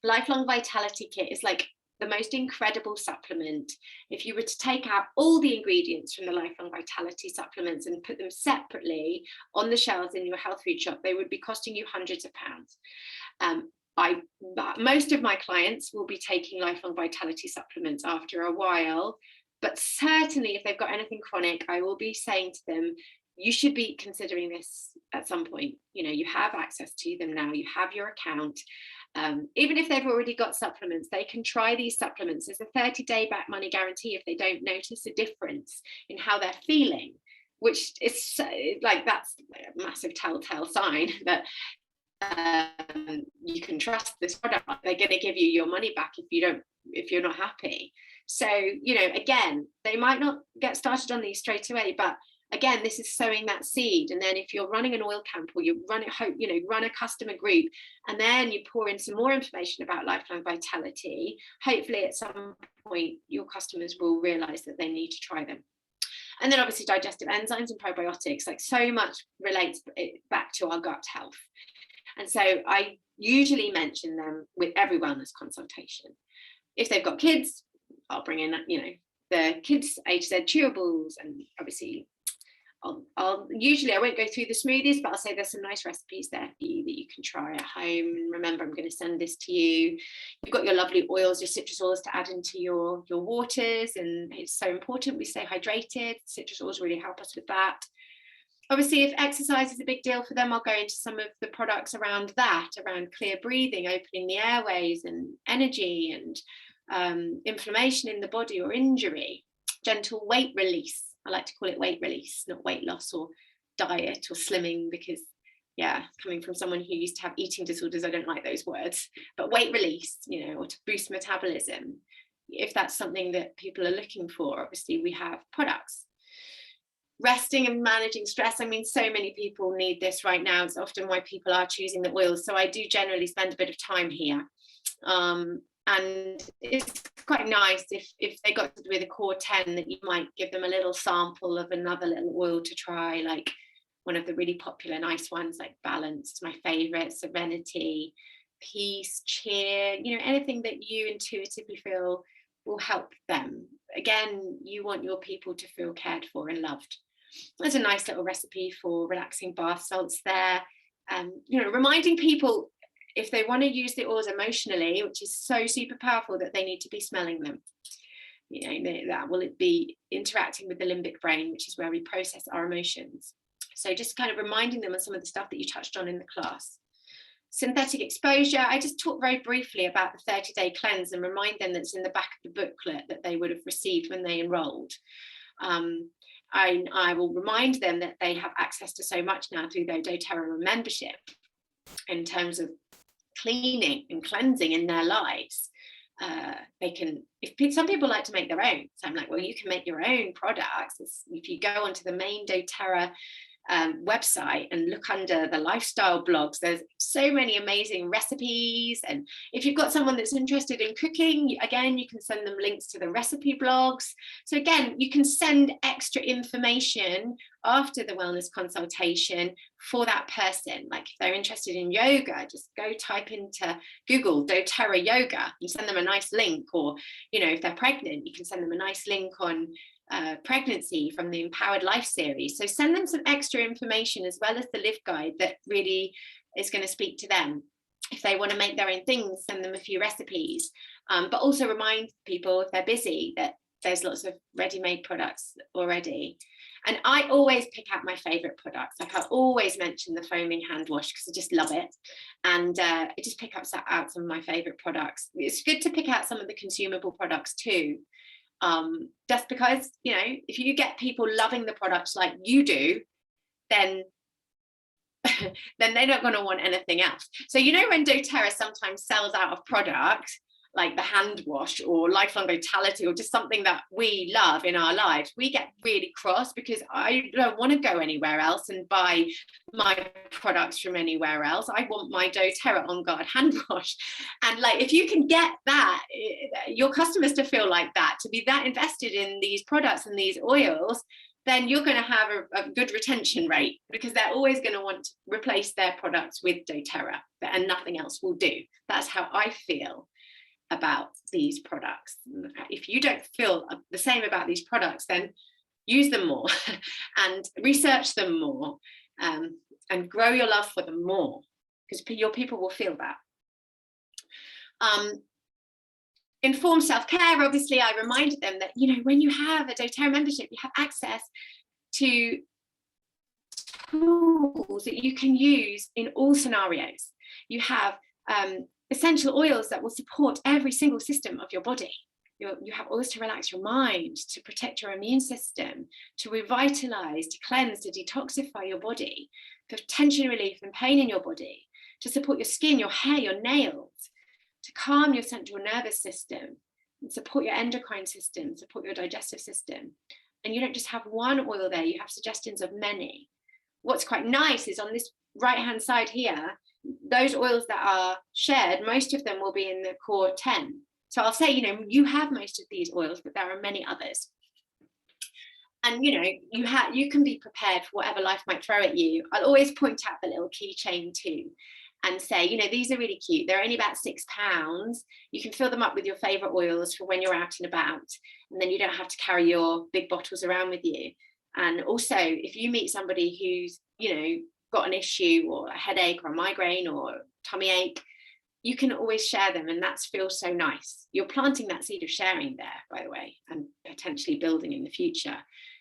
Lifelong Vitality Kit is like the most incredible supplement. If you were to take out all the ingredients from the Lifelong Vitality supplements and put them separately on the shelves in your health food shop, they would be costing you hundreds of pounds. Most of my clients will be taking Lifelong Vitality supplements after a while, but certainly if they've got anything chronic, I will be saying to them, you should be considering this at some point. You know, you have access to them now, you have your account. Even if they've already got supplements, they can try these supplements. There's a 30-day back money guarantee if they don't notice a difference in how they're feeling, which is like, that's a massive telltale sign that you can trust this product. They're going to give you your money back if you're not happy. So, you know, again, they might not get started on these straight away, but again, this is sowing that seed. And then if you're running an oil camp, or you run a customer group, and then you pour in some more information about Lifelong Vitality, hopefully at some point your customers will realize that they need to try them. And then obviously digestive enzymes and probiotics, like so much relates back to our gut health. And so I usually mention them with every wellness consultation. If they've got kids, I'll bring in, you know, the kids HZ chewables, and obviously I'll usually, I won't go through the smoothies, but I'll say there's some nice recipes there for you that you can try at home. And remember, I'm going to send this to you. You've got your lovely oils, your citrus oils to add into your waters, and it's so important we stay hydrated. Citrus oils really help us with that. Obviously, if exercise is a big deal for them, I'll go into some of the products around that, around clear breathing, opening the airways, and energy, and inflammation in the body or injury. Gentle weight release. I like to call it weight release, not weight loss or diet or slimming, because, yeah, coming from someone who used to have eating disorders, I don't like those words. But weight release, you know, or to boost metabolism, if that's something that people are looking for, obviously we have products. Resting and managing stress. I mean, so many people need this right now. It's often why people are choosing the oils. So I do generally spend a bit of time here. And it's quite nice if they got with a core 10 that you might give them a little sample of another little oil to try, like one of the really popular nice ones like Balance, my favorite, Serenity, Peace, Cheer, you know, anything that you intuitively feel will help them. Again, you want your people to feel cared for and loved. There's a nice little recipe for relaxing bath salts there. You know, reminding people, if they want to use the oils emotionally, which is so super powerful, that they need to be smelling them. You know, that will be interacting with the limbic brain, which is where we process our emotions. So just kind of reminding them of some of the stuff that you touched on in the class. Synthetic exposure, I just talked very briefly about the 30-day cleanse and remind them that's in the back of the booklet that they would have received when they enrolled. I will remind them that they have access to so much now through their doTERRA membership in terms of cleaning and cleansing in their lives. They can, if some people like to make their own, so I'm like, well, you can make your own products. If you go onto the main doTERRA website and look under the lifestyle blogs, there's so many amazing recipes. And if you've got someone that's interested in cooking, again, you can send them links to the recipe blogs. So again, you can send extra information after the wellness consultation for that person. Like if they're interested in yoga, just go type into Google doTERRA yoga, you send them a nice link. Or, you know, if they're pregnant, you can send them a nice link on pregnancy from the Empowered Life series. So send them some extra information as well as the Live Guide that really is going to speak to them. If they want to make their own things, send them a few recipes, but also remind people if they're busy that there's lots of ready-made products already. And I always pick out my favorite products. Like I always mention the foaming hand wash because I just love it. And I just pick out some of my favorite products. It's good to pick out some of the consumable products too. Just because, you know, if you get people loving the products like you do, then they're not going to want anything else. So, you know, when doTERRA sometimes sells out of product, like the hand wash or lifelong vitality or just something that we love in our lives, we get really cross because I don't want to go anywhere else and buy my products from anywhere else. I want my doTERRA On Guard hand wash. And like, if you can get that, your customers to feel like that, to be that invested in these products and these oils, then you're going to have a good retention rate because they're always going to want to replace their products with doTERRA and nothing else will do. That's how I feel about these products. If you don't feel the same about these products, then use them more and research them more, and grow your love for them more, because your people will feel that. Informed self-care, obviously I reminded them that, you know, when you have a doTERRA membership, you have access to tools that you can use in all scenarios. You have essential oils that will support every single system of your body. You have oils to relax your mind, to protect your immune system, to revitalize, to cleanse, to detoxify your body, for tension relief and pain in your body, to support your skin, your hair, your nails, to calm your central nervous system, and support your endocrine system, support your digestive system. And you don't just have one oil there, you have suggestions of many. What's quite nice is on this right-hand side here, those oils that are shared, most of them will be in the core 10. So I'll say, you know, you have most of these oils, but there are many others. And, you know, you can be prepared for whatever life might throw at you. I'll always point out the little keychain too and say, you know, these are really cute. They're only about £6. You can fill them up with your favorite oils for when you're out and about. And then you don't have to carry your big bottles around with you. And also, if you meet somebody who's, you know, got an issue or a headache or a migraine or tummy ache, you can always share them, and that feels so nice. You're planting that seed of sharing there, by the way, and potentially building in the future.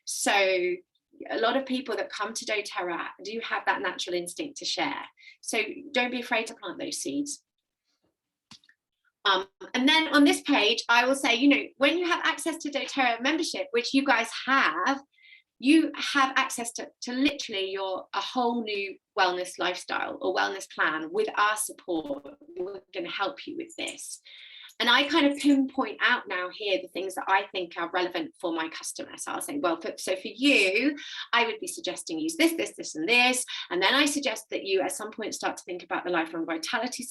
So a lot of people that come to doTERRA do have that natural instinct to share. So don't be afraid to plant those seeds. And then on this page, I will say, you know, when you have access to doTERRA membership, which you guys have, you have access to literally a whole new wellness lifestyle or wellness plan with our support. We're going to help you with this. And I kind of pinpoint out now here the things that I think are relevant for my customer. So I'll say, well, so for you, I would be suggesting use this, this, this, and this. And then I suggest that you at some point start to think about the lifelong vitality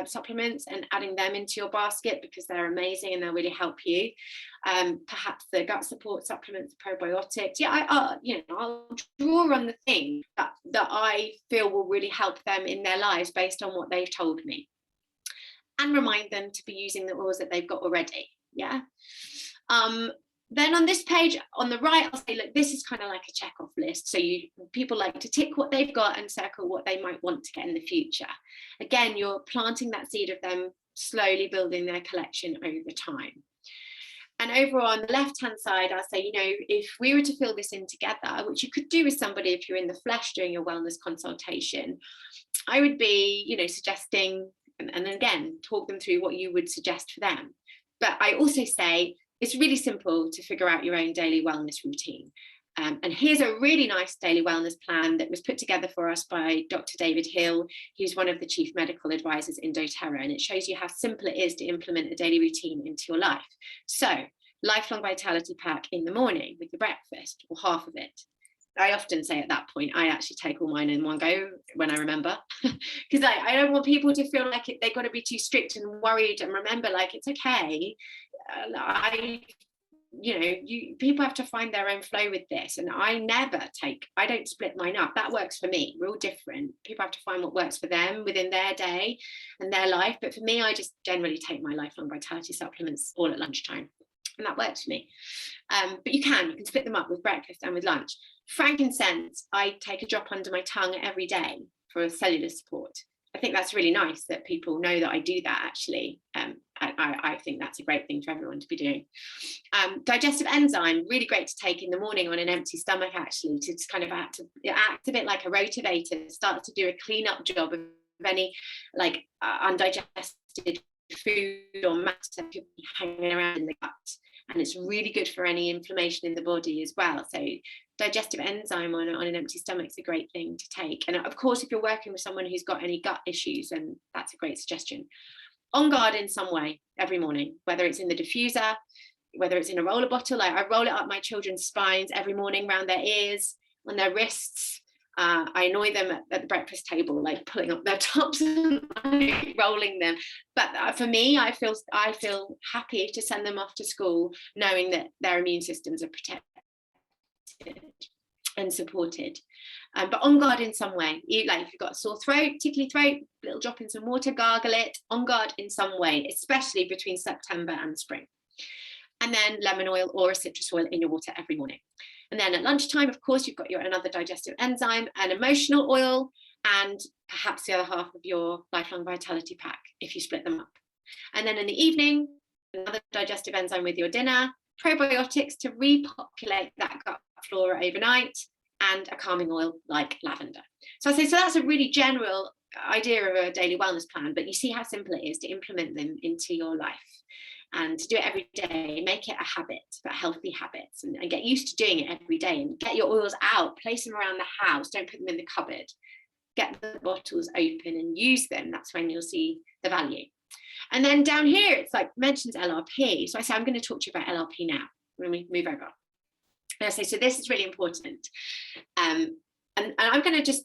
supplements and adding them into your basket because they're amazing and they'll really help you. Perhaps the gut support supplements, probiotics. Yeah, I'll draw on the thing that I feel will really help them in their lives based on what they've told me. And remind them to be using the oils that they've got already. Yeah. Then on this page on the right, I'll say, look, this is kind of like a check-off list. So people like to tick what they've got and circle what they might want to get in the future. Again, you're planting that seed of them slowly building their collection over time. And over on the left-hand side, I'll say, you know, if we were to fill this in together, which you could do with somebody if you're in the flesh doing your wellness consultation, I would be, you know, suggesting, and again, talk them through what you would suggest for them. But I also say it's really simple to figure out your own daily wellness routine. And here's a really nice daily wellness plan that was put together for us by Dr. David Hill, who's one of the chief medical advisors in doTERRA, and it shows you how simple it is to implement a daily routine into your life. So, lifelong vitality pack in the morning with your breakfast, or half of it. I often say at that point, I actually take all mine in one go when I remember, because I don't want people to feel like they've got to be too strict and worried, and remember, like, it's okay. People have to find their own flow with this, and I don't split mine up. That works for me. We're all different. People have to find what works for them within their day and their life. But for me, I just generally take my lifelong vitality supplements all at lunchtime, and that works for me. But you can split them up with breakfast and with lunch. Frankincense, I take a drop under my tongue every day for cellular support. I think that's really nice that people know that I do that, actually. I think that's a great thing for everyone to be doing. Digestive enzyme, really great to take in the morning on an empty stomach, actually, to kind of act a bit like a rotivator, start to do a clean-up job of any like undigested food or matter hanging around in the gut. And it's really good for any inflammation in the body as well. So digestive enzyme on an empty stomach is a great thing to take. And of course, if you're working with someone who's got any gut issues, then that's a great suggestion. On guard in some way every morning, whether it's in the diffuser, whether it's in a roller bottle. Like, I roll it up my children's spines every morning, around their ears, on their wrists. I annoy them at the breakfast table, like pulling up their tops and rolling them. But for me, I feel happy to send them off to school knowing that their immune systems are protected and supported. But on guard in some way, like if you've got a sore throat, tickly throat, little drop in some water, gargle it, on guard in some way, especially between September and spring. And then lemon oil or a citrus oil in your water every morning. And then at lunchtime, of course, you've got another digestive enzyme, an emotional oil, and perhaps the other half of your lifelong vitality pack if you split them up. And then in the evening, another digestive enzyme with your dinner, probiotics to repopulate that gut flora overnight, and a calming oil like lavender. So that's a really general idea of a daily wellness plan, but you see how simple it is to implement them into your life. And to do it every day, make it a habit, but healthy habits, and get used to doing it every day, and get your oils out, place them around the house, don't put them in the cupboard, get the bottles open and use them. That's when you'll see the value. And then down here, it's like mentions LRP. So I say, I'm going to talk to you about LRP now. When we move over. And I say, so this is really important. And I'm going to just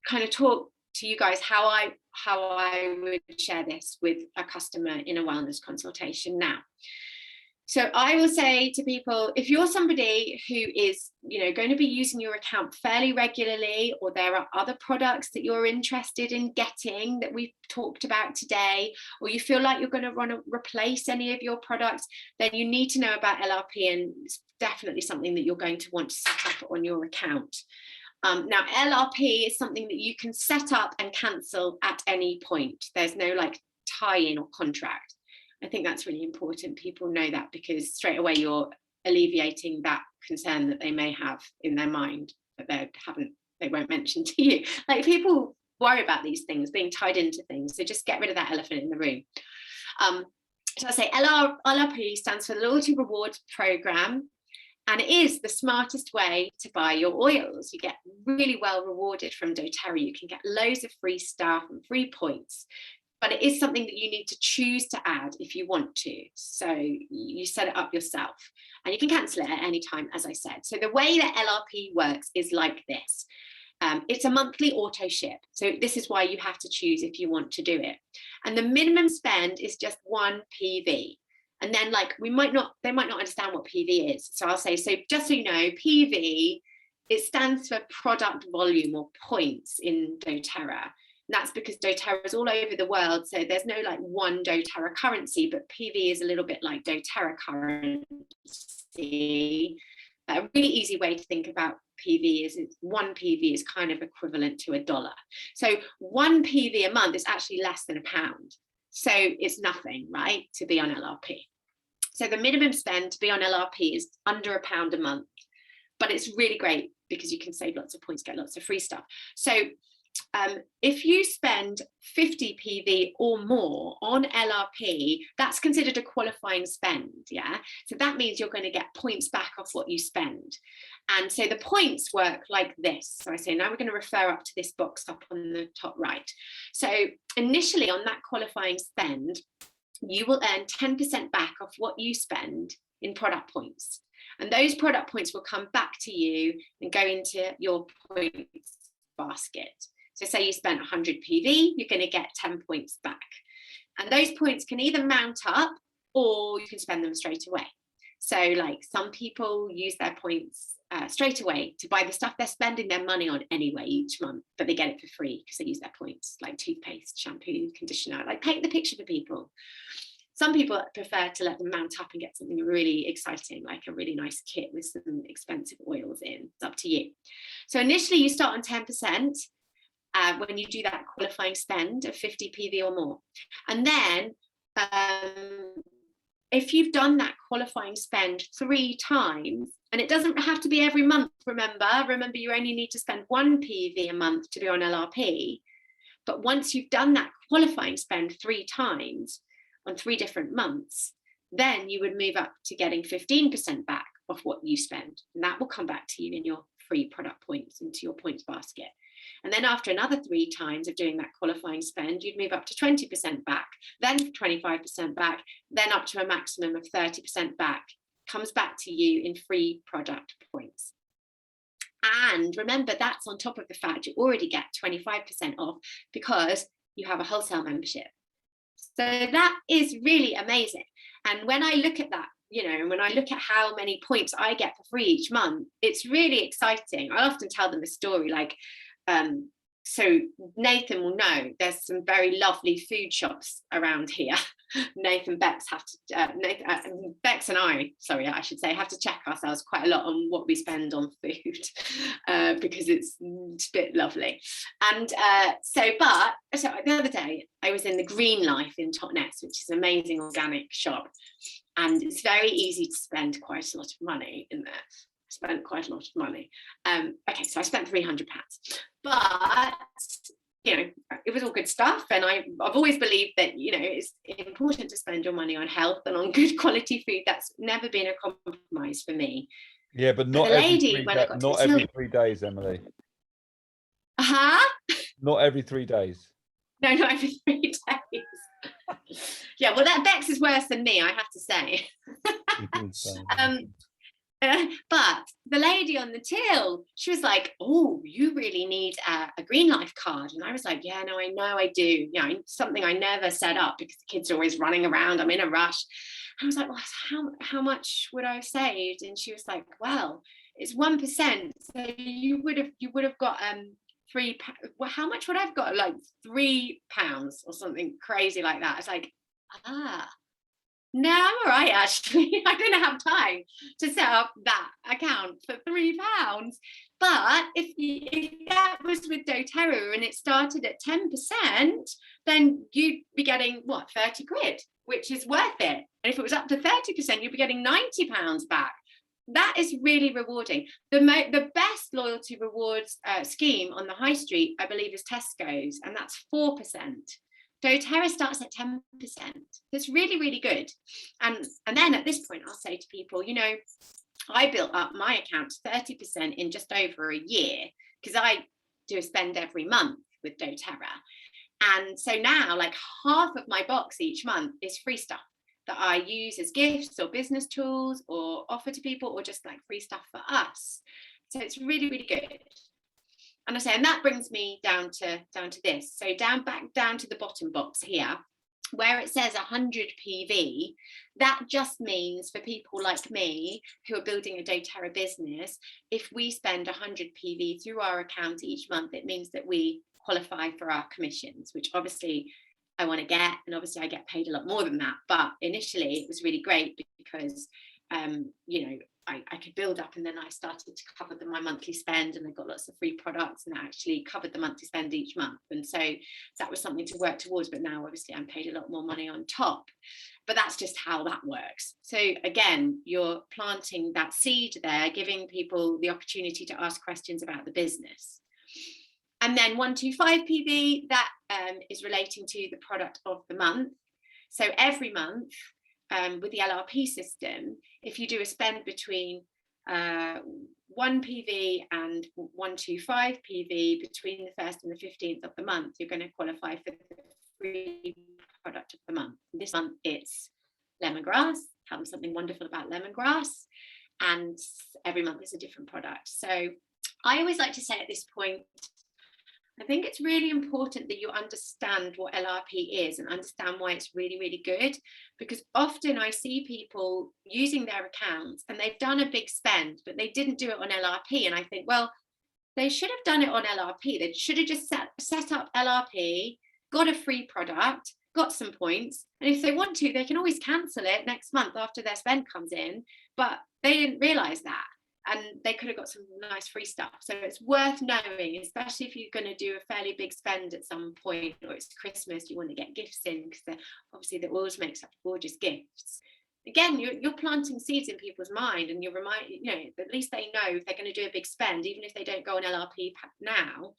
kind of talk to you guys how I would share this with a customer in a wellness consultation now. So I will say to people, if you're somebody who is, going to be using your account fairly regularly, or there are other products that you're interested in getting that we've talked about today, or you feel like you're going to want to replace any of your products, then you need to know about LRP, and it's definitely something that you're going to want to set up on your account. Now, LRP is something that you can set up and cancel at any point. There's no like tie-in or contract. I think that's really important. People know that, because straight away you're alleviating that concern that they may have in their mind, but they won't mention to you. Like, people worry about these things being tied into things, so just get rid of that elephant in the room. So I say LRP stands for Loyalty Rewards Program. And it is the smartest way to buy your oils. You get really well rewarded from doTERRA. You can get loads of free stuff and free points, but it is something that you need to choose to add if you want to. So you set it up yourself, and you can cancel it at any time, as I said. So the way that LRP works is like this. It's a monthly auto ship. So this is why you have to choose if you want to do it. And the minimum spend is just 1 PV. And then they might not understand what PV is. So I'll say, so just so you know, PV, it stands for product volume or points in doTERRA. And that's because doTERRA is all over the world. So there's no one doTERRA currency, but PV is a little bit like doTERRA currency. A really easy way to think about PV is 1 PV is kind of equivalent to $1. So 1 PV a month is actually less than £1. So it's nothing, right, to be on LRP. So the minimum spend to be on LRP is under £1 a month, but it's really great because you can save lots of points, get lots of free stuff. So if you spend 50 PV or more on LRP, that's considered a qualifying spend, yeah? So that means you're going to get points back off what you spend. And so the points work like this. So I say, now we're going to refer up to this box up on the top right. So initially on that qualifying spend, you will earn 10% back off what you spend in product points. And those product points will come back to you and go into your points basket. So say you spent 100 PV, you're going to get 10 points back. And those points can either mount up or you can spend them straight away. So some people use their points straight away to buy the stuff they're spending their money on anyway each month, but they get it for free because they use their points, like toothpaste, shampoo, conditioner, paint the picture for people. Some people prefer to let them mount up and get something really exciting, like a really nice kit with some expensive oils in. It's up to you. So initially you start on 10%. when you do that qualifying spend of 50 PV or more. And then if you've done that qualifying spend 3 times, and it doesn't have to be every month, remember you only need to spend 1 PV a month to be on LRP. But once you've done that qualifying spend 3 times on 3 different months, then you would move up to getting 15% back of what you spend. And that will come back to you in your free product points, into your points basket. And then after another 3 times of doing that qualifying spend, you'd move up to 20% back, then 25% back, then up to a maximum of 30% back. Comes back to you in free product points. And remember, that's on top of the fact you already get 25% off because you have a wholesale membership. So that is really amazing. And when I look at that, you know, and when I look at how many points I get for free each month, it's really exciting. I often tell them a story, like, so Nathan will know there's some very lovely food shops around here. Nathan Bex have to, Bex and I should say, have to check ourselves quite a lot on what we spend on food because it's a bit lovely. And so the other day I was in the Green Life in Totnes, which is an amazing organic shop, and it's very easy to spend quite a lot of money in there. Spent quite a lot of money. Okay, so I spent £300, but you know, it was all good stuff, and I've always believed that, you know, it's important to spend your money on health and on good quality food. That's never been a compromise for me. Yeah, but not every 3 days, Emily. Not every 3 days. No, not every 3 days. Yeah, well, that Bex is worse than me, I have to say. But the lady on the till, she was like, oh, you really need a Green Life card. And I was like, yeah, no, I know I do. You know, something I never set up because the kids are always running around. I'm in a rush. I was like, well, how much would I have saved? And she was like, well, it's 1%. So you would have got £3. Well, how much would I have got? Like £3 or something crazy like that. It's like, no, I'm all right, actually. I didn't have time to set up that account for £3. But if that was with doTERRA and it started at 10%, then you'd be getting, what, 30 quid, which is worth it. And if it was up to 30%, you'd be getting £90 back. That is really rewarding. The best loyalty rewards scheme on the high street, I believe, is Tesco's, and that's 4%. doTERRA starts at 10%. It's really, really good. And then at this point, I'll say to people, you know, I built up my account to 30% in just over a year because I do a spend every month with doTERRA. And so now, like, half of my box each month is free stuff that I use as gifts or business tools or offer to people, or just like free stuff for us. So it's really, really good. And I say, and that brings me down to this. So back down to the bottom box here, where it says 100 PV, that just means for people like me who are building a doTERRA business, if we spend 100 PV through our account each month, it means that we qualify for our commissions, which obviously I want to get, and obviously I get paid a lot more than that. But initially it was really great because, you know, I could build up, and then I started to cover my monthly spend, and I got lots of free products, and I actually covered the monthly spend each month. And so that was something to work towards. But now obviously I'm paid a lot more money on top. But that's just how that works. So again, you're planting that seed there, giving people the opportunity to ask questions about the business. And then 125 PV, that is relating to the product of the month. So every month, with the LRP system, if you do a spend between 1 PV and 125 PV between the 1st and the 15th of the month, you're going to qualify for the free product of the month. This month it's lemongrass. Tell them something wonderful about lemongrass, and every month is a different product. So I always like to say at this point, I think it's really important that you understand what LRP is and understand why it's really, really good, because often I see people using their accounts and they've done a big spend, but they didn't do it on LRP. And I think, well, they should have done it on LRP. They should have just set up LRP, got a free product, got some points. And if they want to, they can always cancel it next month after their spend comes in. But they didn't realize that. and they could have got some nice free stuff. So it's worth knowing, especially if you're going to do a fairly big spend at some point, or it's Christmas, you want to get gifts in, because obviously the oils make such gorgeous gifts. Again, you're planting seeds in people's mind, and you're reminding, at least they know if they're going to do a big spend, even if they don't go on LRP now,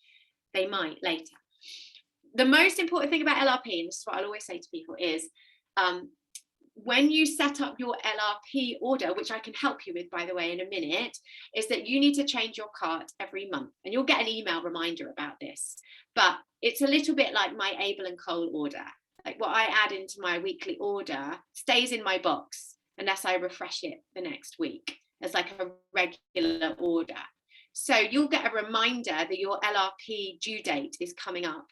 they might later. The most important thing about LRP, and this is what I'll always say to people, is when you set up your LRP order, which I can help you with, by the way, in a minute, is that you need to change your cart every month, and you'll get an email reminder about this. But it's a little bit like my Abel and Cole order. Like what I add into my weekly order stays in my box unless I refresh it the next week as like a regular order. So you'll get a reminder that your LRP due date is coming up,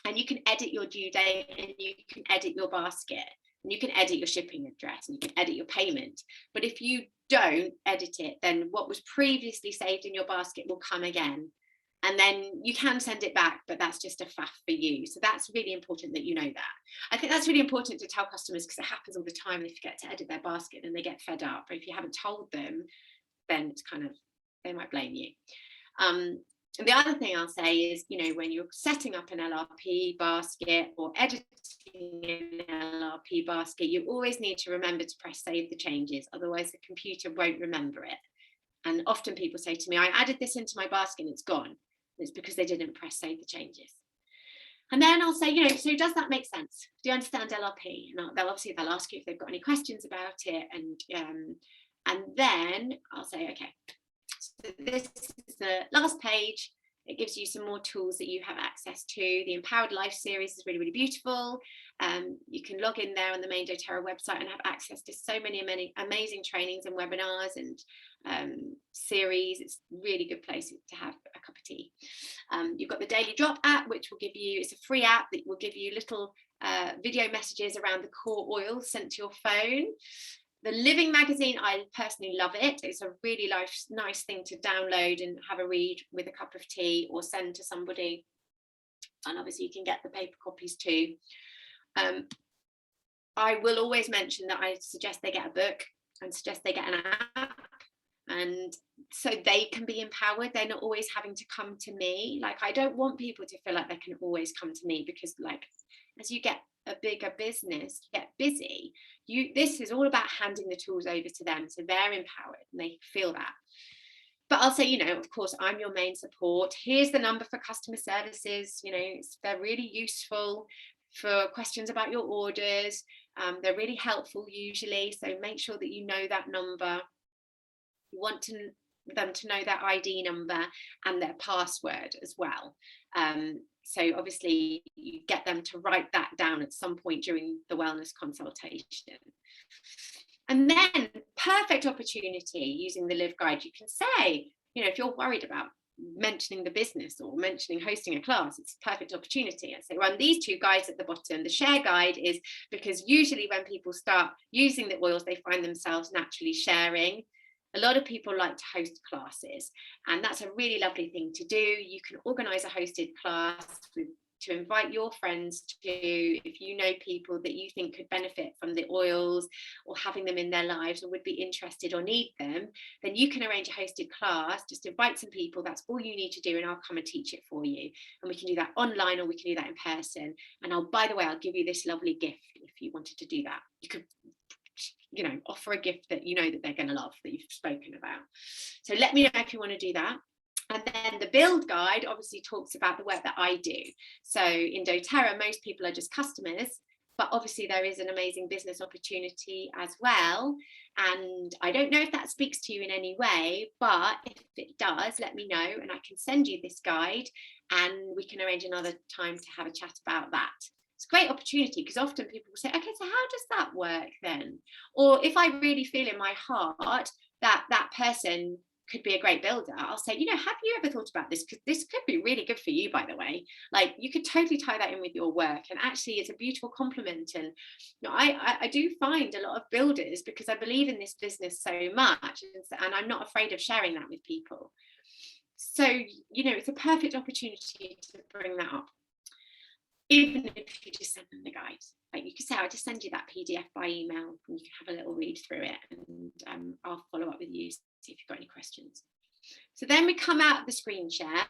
and you can edit your due date, and you can edit your basket, and you can edit your shipping address, and you can edit your payment. But if you don't edit it, then what was previously saved in your basket will come again. And then you can send it back, but that's just a faff for you. So that's really important that you know that. I think that's really important to tell customers, because it happens all the time. They forget to edit their basket and they get fed up. But if you haven't told them, then it's kind of, they might blame you. And the other thing I'll say is, when you're setting up an LRP basket or editing an LRP basket, you always need to remember to press save the changes. Otherwise, the computer won't remember it. And often people say to me, I added this into my basket and it's gone. It's because they didn't press save the changes. And then I'll say, so does that make sense? Do you understand LRP? And they'll ask you if they've got any questions about it. And then I'll say, okay, so this is the last page. It gives you some more tools that you have access to. The Empowered Life series is really, really beautiful. You can log in there on the main doTERRA website and have access to so many amazing trainings and webinars and series. It's a really good place to have a cup of tea. You've got the Daily Drop app, which will give you, it's a free app that will give you little video messages around the core oils sent to your phone. The Living magazine, I personally love it. It's a really nice thing to download and have a read with a cup of tea or send to somebody. And obviously you can get the paper copies too. I will always mention that I suggest they get a book and suggest they get an app, and so they can be empowered. They're not always having to come to me. Like, I don't want people to feel like they can always come to me, because like, as you get a bigger business, you get busy, this is all about handing the tools over to them so they're empowered and they feel that. But I'll say, of course, I'm your main support. Here's the number for customer services. They're really useful for questions about your orders. They're really helpful usually, so make sure that you know that number. You want them to know their ID number and their password as well. So obviously you get them to write that down at some point during the wellness consultation. And then perfect opportunity using the Live Guide. You can say, if you're worried about mentioning the business or mentioning hosting a class, it's a perfect opportunity. And so run these two guides at the bottom. The share guide is because usually when people start using the oils, they find themselves naturally sharing. A lot of people like to host classes, and that's a really lovely thing to do. You can organize a hosted class to invite your friends to. If you know people that you think could benefit from the oils or having them in their lives or would be interested or need them, then you can arrange a hosted class. Just invite some people. That's all you need to do, and I'll come and teach it for you. And we can do that online, or we can do that in person. And by the way, I'll give you this lovely gift if you wanted to do that. You could offer a gift that that they're going to love, that you've spoken about. So let me know if you want to do that. And then the build guide obviously talks about the work that I do. So in doTERRA, most people are just customers, but obviously there is an amazing business opportunity as well. And I don't know if that speaks to you in any way, but if it does, let me know and I can send you this guide and we can arrange another time to have a chat about that. It's a great opportunity, because often people will say, okay, so how does that work then? Or if I really feel in my heart that that person could be a great builder, I'll say, have you ever thought about this? Because this could be really good for you, by the way. Like, you could totally tie that in with your work, and actually it's a beautiful compliment. And I do find a lot of builders, because I believe in this business so much, and I'm not afraid of sharing that with people. So it's a perfect opportunity to bring that up. Even if you just send them the guide, like you could say, I'll just send you that PDF by email and you can have a little read through it, and I'll follow up with you see if you've got any questions. So then we come out of the screen share,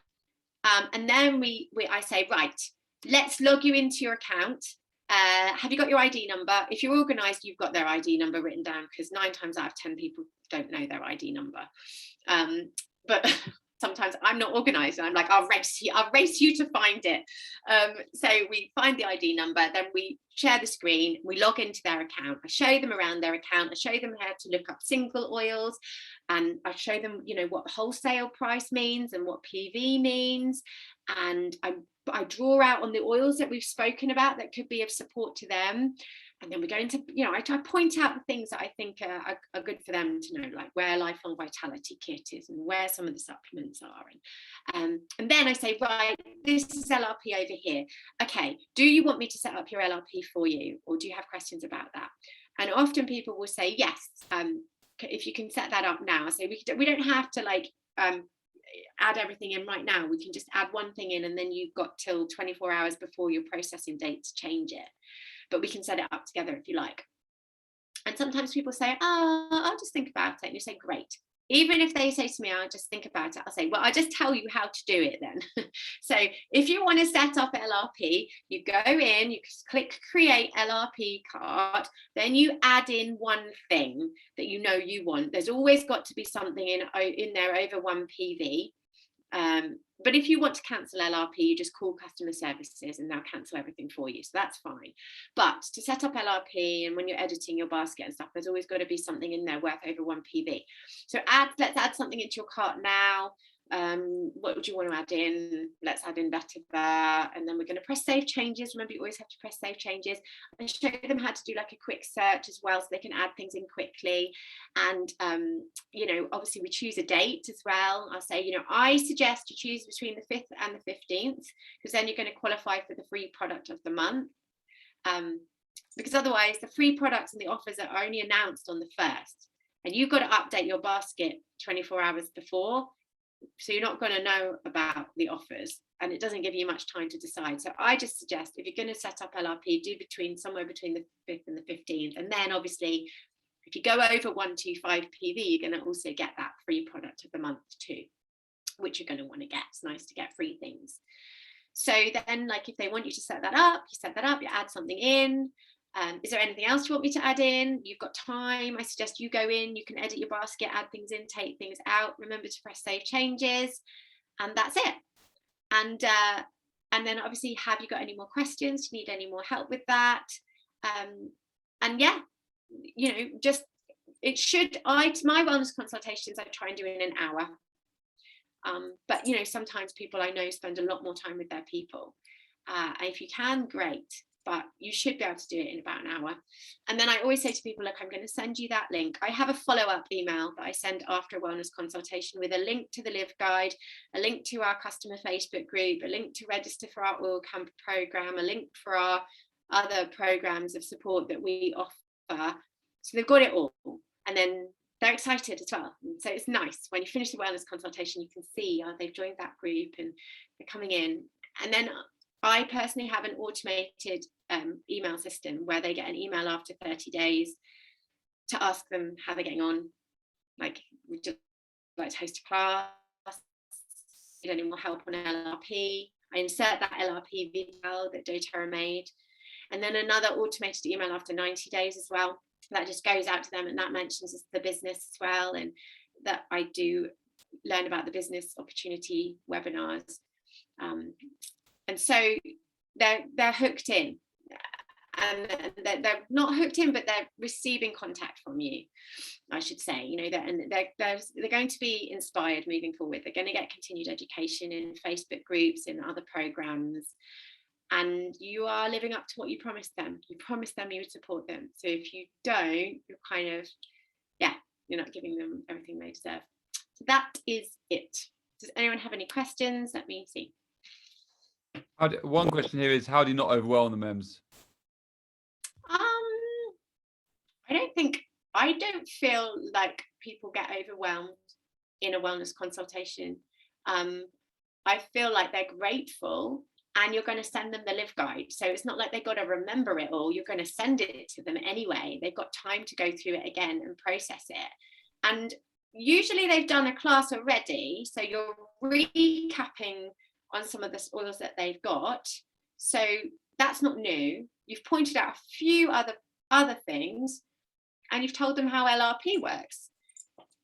and then I say, right, let's log you into your account. Have you got your ID number? If you're organised, you've got their ID number written down, because 9 times out of 10 people don't know their ID number. But sometimes I'm not organised, and I'm like, I'll race you to find it. So we find the ID number, then we share the screen, we log into their account. I show them around their account. I show them how to look up single oils, and I show them, you know, what wholesale price means and what PV means. And I draw out on the oils that we've spoken about that could be of support to them. And then we go into, you know, I point out the things that I think are good for them to know, like where Lifelong Vitality Kit is and where some of the supplements are. And then I say, right, this is LRP over here. Okay, do you want me to set up your LRP for you? Or do you have questions about that? And often people will say, yes, if you can set that up now. I say, we don't have to like add everything in right now. We can just add one thing in, and then you've got till 24 hours before your processing date to change it. But we can set it up together if you like. And sometimes people say, oh, I'll just think about it. And you say, great. Even if they say to me, I'll just think about it, I'll say, well, I'll just tell you how to do it then. So if you want to set up LRP, you go in, you click create LRP card, then you add in one thing that you know you want. There's always got to be something in there over 1 PV. But if you want to cancel LRP, you just call customer services and they'll cancel everything for you. So that's fine. But to set up LRP, and when you're editing your basket and stuff, there's always got to be something in there worth over 1 PV. So let's add something into your cart now. What would you want to add in? Let's add in vetiver, and then we're going to press save changes. Remember, you always have to press save changes, and show them how to do like a quick search as well, so they can add things in quickly. And you know, obviously we choose a date as well. I'll say, you know, I suggest you choose between the 5th and the 15th, because then you're going to qualify for the free product of the month. Because otherwise the free products and the offers are only announced on the 1st, and you've got to update your basket 24 hours before. So you're not going to know about the offers, and it doesn't give you much time to decide. So I just suggest, if you're going to set up LRP, do somewhere between the 5th and the 15th. And then obviously, if you go over 125 PV, you're going to also get that free product of the month too, which you're going to want to get. It's nice to get free things. So then, like, if they want you to set that up, you set that up, you add something in. Is there anything else you want me to add in? You've got time. I suggest you go in, you can edit your basket, add things in, take things out. Remember to press save changes, and that's it. And then obviously, have you got any more questions? Do you need any more help with that? And yeah, you know, just my wellness consultations I try and do in an hour. But you know, sometimes people I know spend a lot more time with their people. If you can, great. But you should be able to do it in about an hour. And then I always say to people, look, I'm going to send you that link. I have a follow-up email that I send after a wellness consultation with a link to the Live Guide, a link to our customer Facebook group, a link to register for our oil camp program, a link for our other programs of support that we offer. So they've got it all. And then they're excited as well. And so it's nice when you finish the wellness consultation, you can see, they've joined that group and they're coming in. And then I personally have an automated email system where they get an email after 30 days to ask them how they're getting on. Like, would you like to host a class? Need any more help on LRP? I insert that LRP video that doTERRA made. And then another automated email after 90 days as well. That just goes out to them, and that mentions the business as well, and that I do learn about the business opportunity webinars. And so they're hooked in, and they're not hooked in, but they're receiving contact from you, I should say. You know, they're going to be inspired moving forward. They're going to get continued education in Facebook groups, in other programs, and you are living up to what you promised them. You promised them you would support them. So if you don't, you're kind of, you're not giving them everything they deserve. So that is it. Does anyone have any questions? Let me see. One question here is, how do you not overwhelm the members? I don't feel like people get overwhelmed in a wellness consultation. I feel like they're grateful, and you're going to send them the Live Guide. So it's not like they've got to remember it all. You're going to send it to them anyway. They've got time to go through it again and process it. And usually they've done a class already, so you're recapping on some of the oils that they've got. So that's not new. You've pointed out a few other things, and you've told them how LRP works.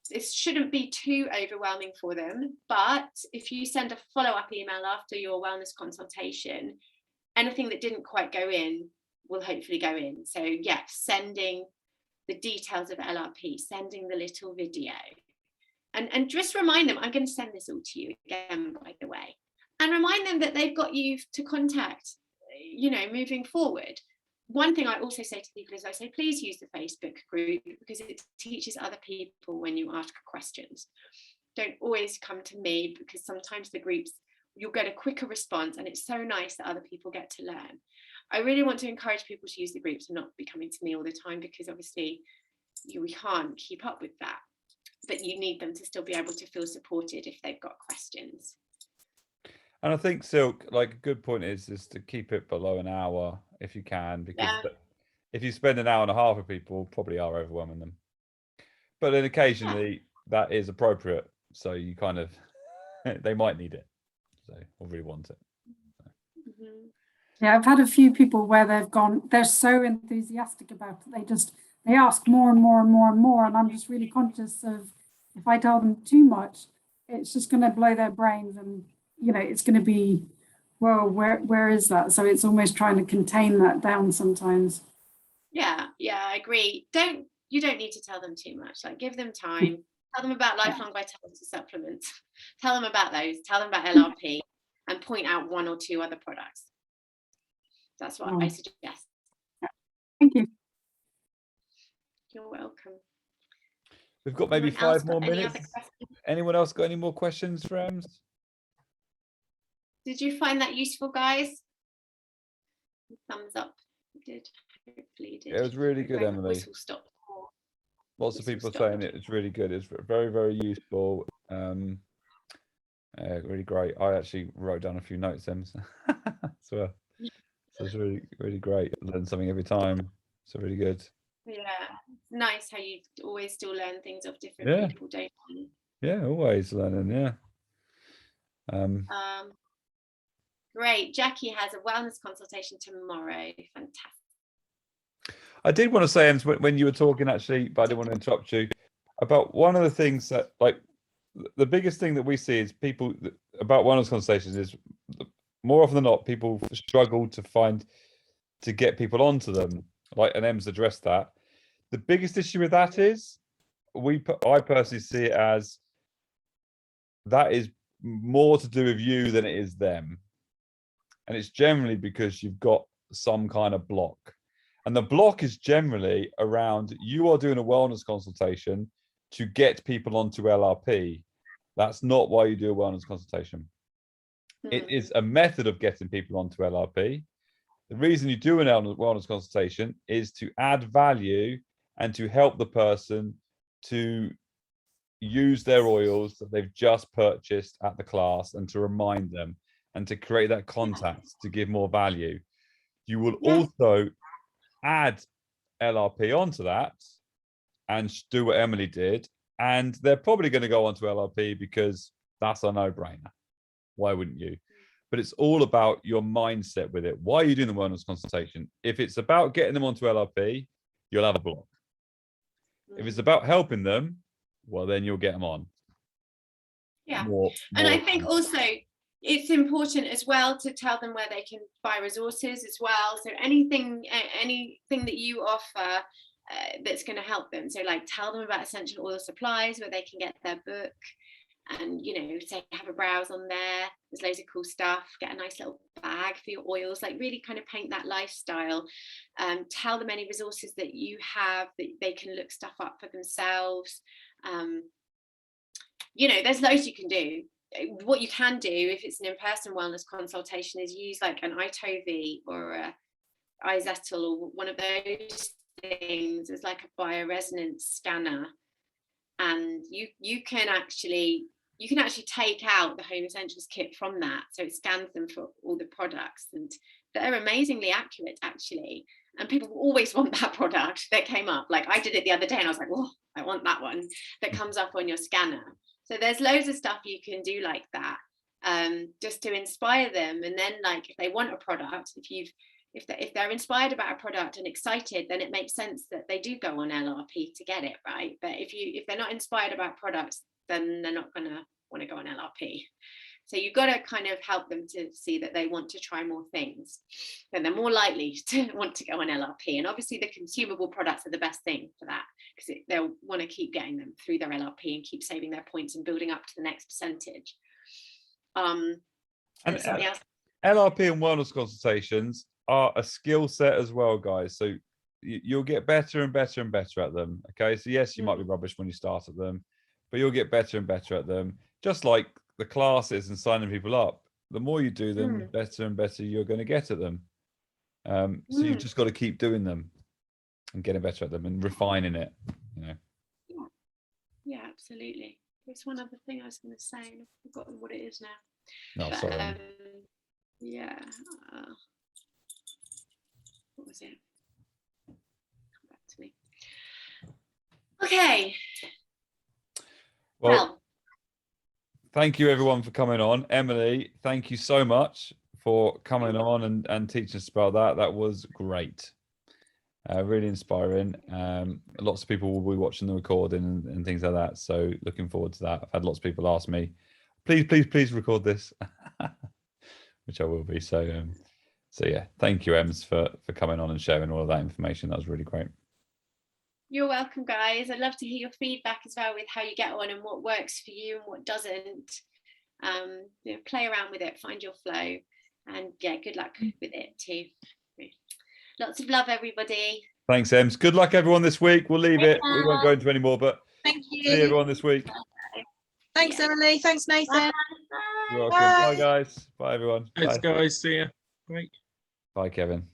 This shouldn't be too overwhelming for them, but if you send a follow-up email after your wellness consultation, anything that didn't quite go in will hopefully go in. So yeah, sending the details of LRP, sending the little video, and just remind them, I'm going to send this all to you again, by the way, and remind them that they've got you to contact, you know, moving forward. One thing I also say to people is I say, please use the Facebook group, because it teaches other people when you ask questions. Don't always come to me, because sometimes the groups, you'll get a quicker response, and it's so nice that other people get to learn. I really want to encourage people to use the groups and not be coming to me all the time, because obviously we can't keep up with that, but you need them to still be able to feel supported if they've got questions. And I think, Silk, like a good point is to keep it below an hour if you can, because if you spend an hour and a half with people, probably are overwhelming them. But then occasionally that is appropriate, so you kind of they might need it, so or really want it. So. Yeah, I've had a few people where they're so enthusiastic about it, they ask more and more and more and more, and I'm just really conscious of, if I tell them too much, it's just going to blow their brains, and you know, it's going to be, well, where is that? So it's almost trying to contain that down sometimes. Yeah, I agree. You don't need to tell them too much. Like, give them time. Tell them about lifelong vitality supplements. Tell them about those. Tell them about LRP, and point out one or two other products. That's what I suggest. Thank you. You're welcome. We've got maybe 5 more minutes. Anyone else got any more questions for Ems? Did you find that useful, guys? Thumbs up. You did. Hopefully you did. It was really good, Emily. Lots of people saying it was really good. It's very, very useful. Really great. I actually wrote down a few notes, Ems. So it's really, really great. I learn something every time. So really good. Yeah, nice how you always still learn things of different people, don't you? Yeah, always learning. Yeah. Great. Jackie has a wellness consultation tomorrow. Fantastic. I did want to say, Ems, when you were talking, actually, but I didn't want to interrupt you, about one of the things that, like, the biggest thing that we see is people about wellness consultations is, more often than not, people struggle to get people onto them. Like, and Ems addressed that. The biggest issue with that is, I personally see it as, that is more to do with you than it is them. And it's generally because you've got some kind of block. And the block is generally around, you are doing a wellness consultation to get people onto LRP. That's not why you do a wellness consultation. It is a method of getting people onto LRP. The reason you do an wellness consultation is to add value and to help the person to use their oils that they've just purchased at the class, and to remind them and to create that contact to give more value. You will also add LRP onto that and do what Emily did, and they're probably going to go onto LRP because that's a no-brainer. Why wouldn't you? But it's all about your mindset with it. Why are you doing the wellness consultation? If it's about getting them onto LRP, you'll have a block. If it's about helping them, well, then you'll get them on. Yeah. And I think also it's important as well to tell them where they can buy resources as well. So anything that you offer that's going to help them. So like, tell them about essential oil supplies, where they can get their book, and, you know, say, have a browse on there. There's loads of cool stuff. Get a nice little bag for your oils, like really kind of paint that lifestyle. Tell them any resources that you have that they can look stuff up for themselves. You know, there's loads you can do. What you can do if it's an in-person wellness consultation is use like an iTovi or a iZettle or one of those things as like a bioresonance scanner, and you can actually take out the Home Essentials kit from that, so it scans them for all the products, and they're amazingly accurate actually. and people will always want that product that came up. Like I did it the other day and I was like, oh, I want that one that comes up on your scanner. So there's loads of stuff you can do like that, just to inspire them. And then like if they want a product, if they're inspired about a product and excited, then it makes sense that they do go on LRP to get it, right? But if they're not inspired about products, then they're not going to want to go on LRP. So you've got to kind of help them to see that they want to try more things, then they're more likely to want to go on LRP. And obviously the consumable products are the best thing for that, because they'll want to keep getting them through their LRP and keep saving their points and building up to the next percentage. And LRP and wellness consultations are a skill set as well, guys. So you'll get better and better and better at them. Okay, so yes, you might be rubbish when you start at them, but you'll get better and better at them. Just like the classes and signing people up, the more you do them, the better and better you're going to get at them. So you've just got to keep doing them and getting better at them and refining it, you know. Yeah, absolutely. There's one other thing I was going to say and I've forgotten what it is now. No, but, sorry. Yeah. What was it? Come back to me. Okay. Well, thank you everyone for coming on. Emily, thank you so much for coming on and teaching us about that. That was great. Really inspiring. Lots of people will be watching the recording and things like that. So looking forward to that. I've had lots of people ask me, please record this, which I will be. So yeah, thank you, Ems, for coming on and sharing all of that information. That was really great. You're welcome, guys. I'd love to hear your feedback as well with how you get on and what works for you and what doesn't. You know, play around with it, find your flow, and yeah, good luck with it too. Lots of love, everybody. Thanks, Ems. Good luck, everyone, this week. We'll leave it. We won't go into any more, but thank you. See everyone this week. Thanks, Emily. Thanks, Nathan. Bye. You're welcome. Bye, guys. Bye, everyone. Thanks, Bye. guys. See ya. Bye. Bye, Kevin.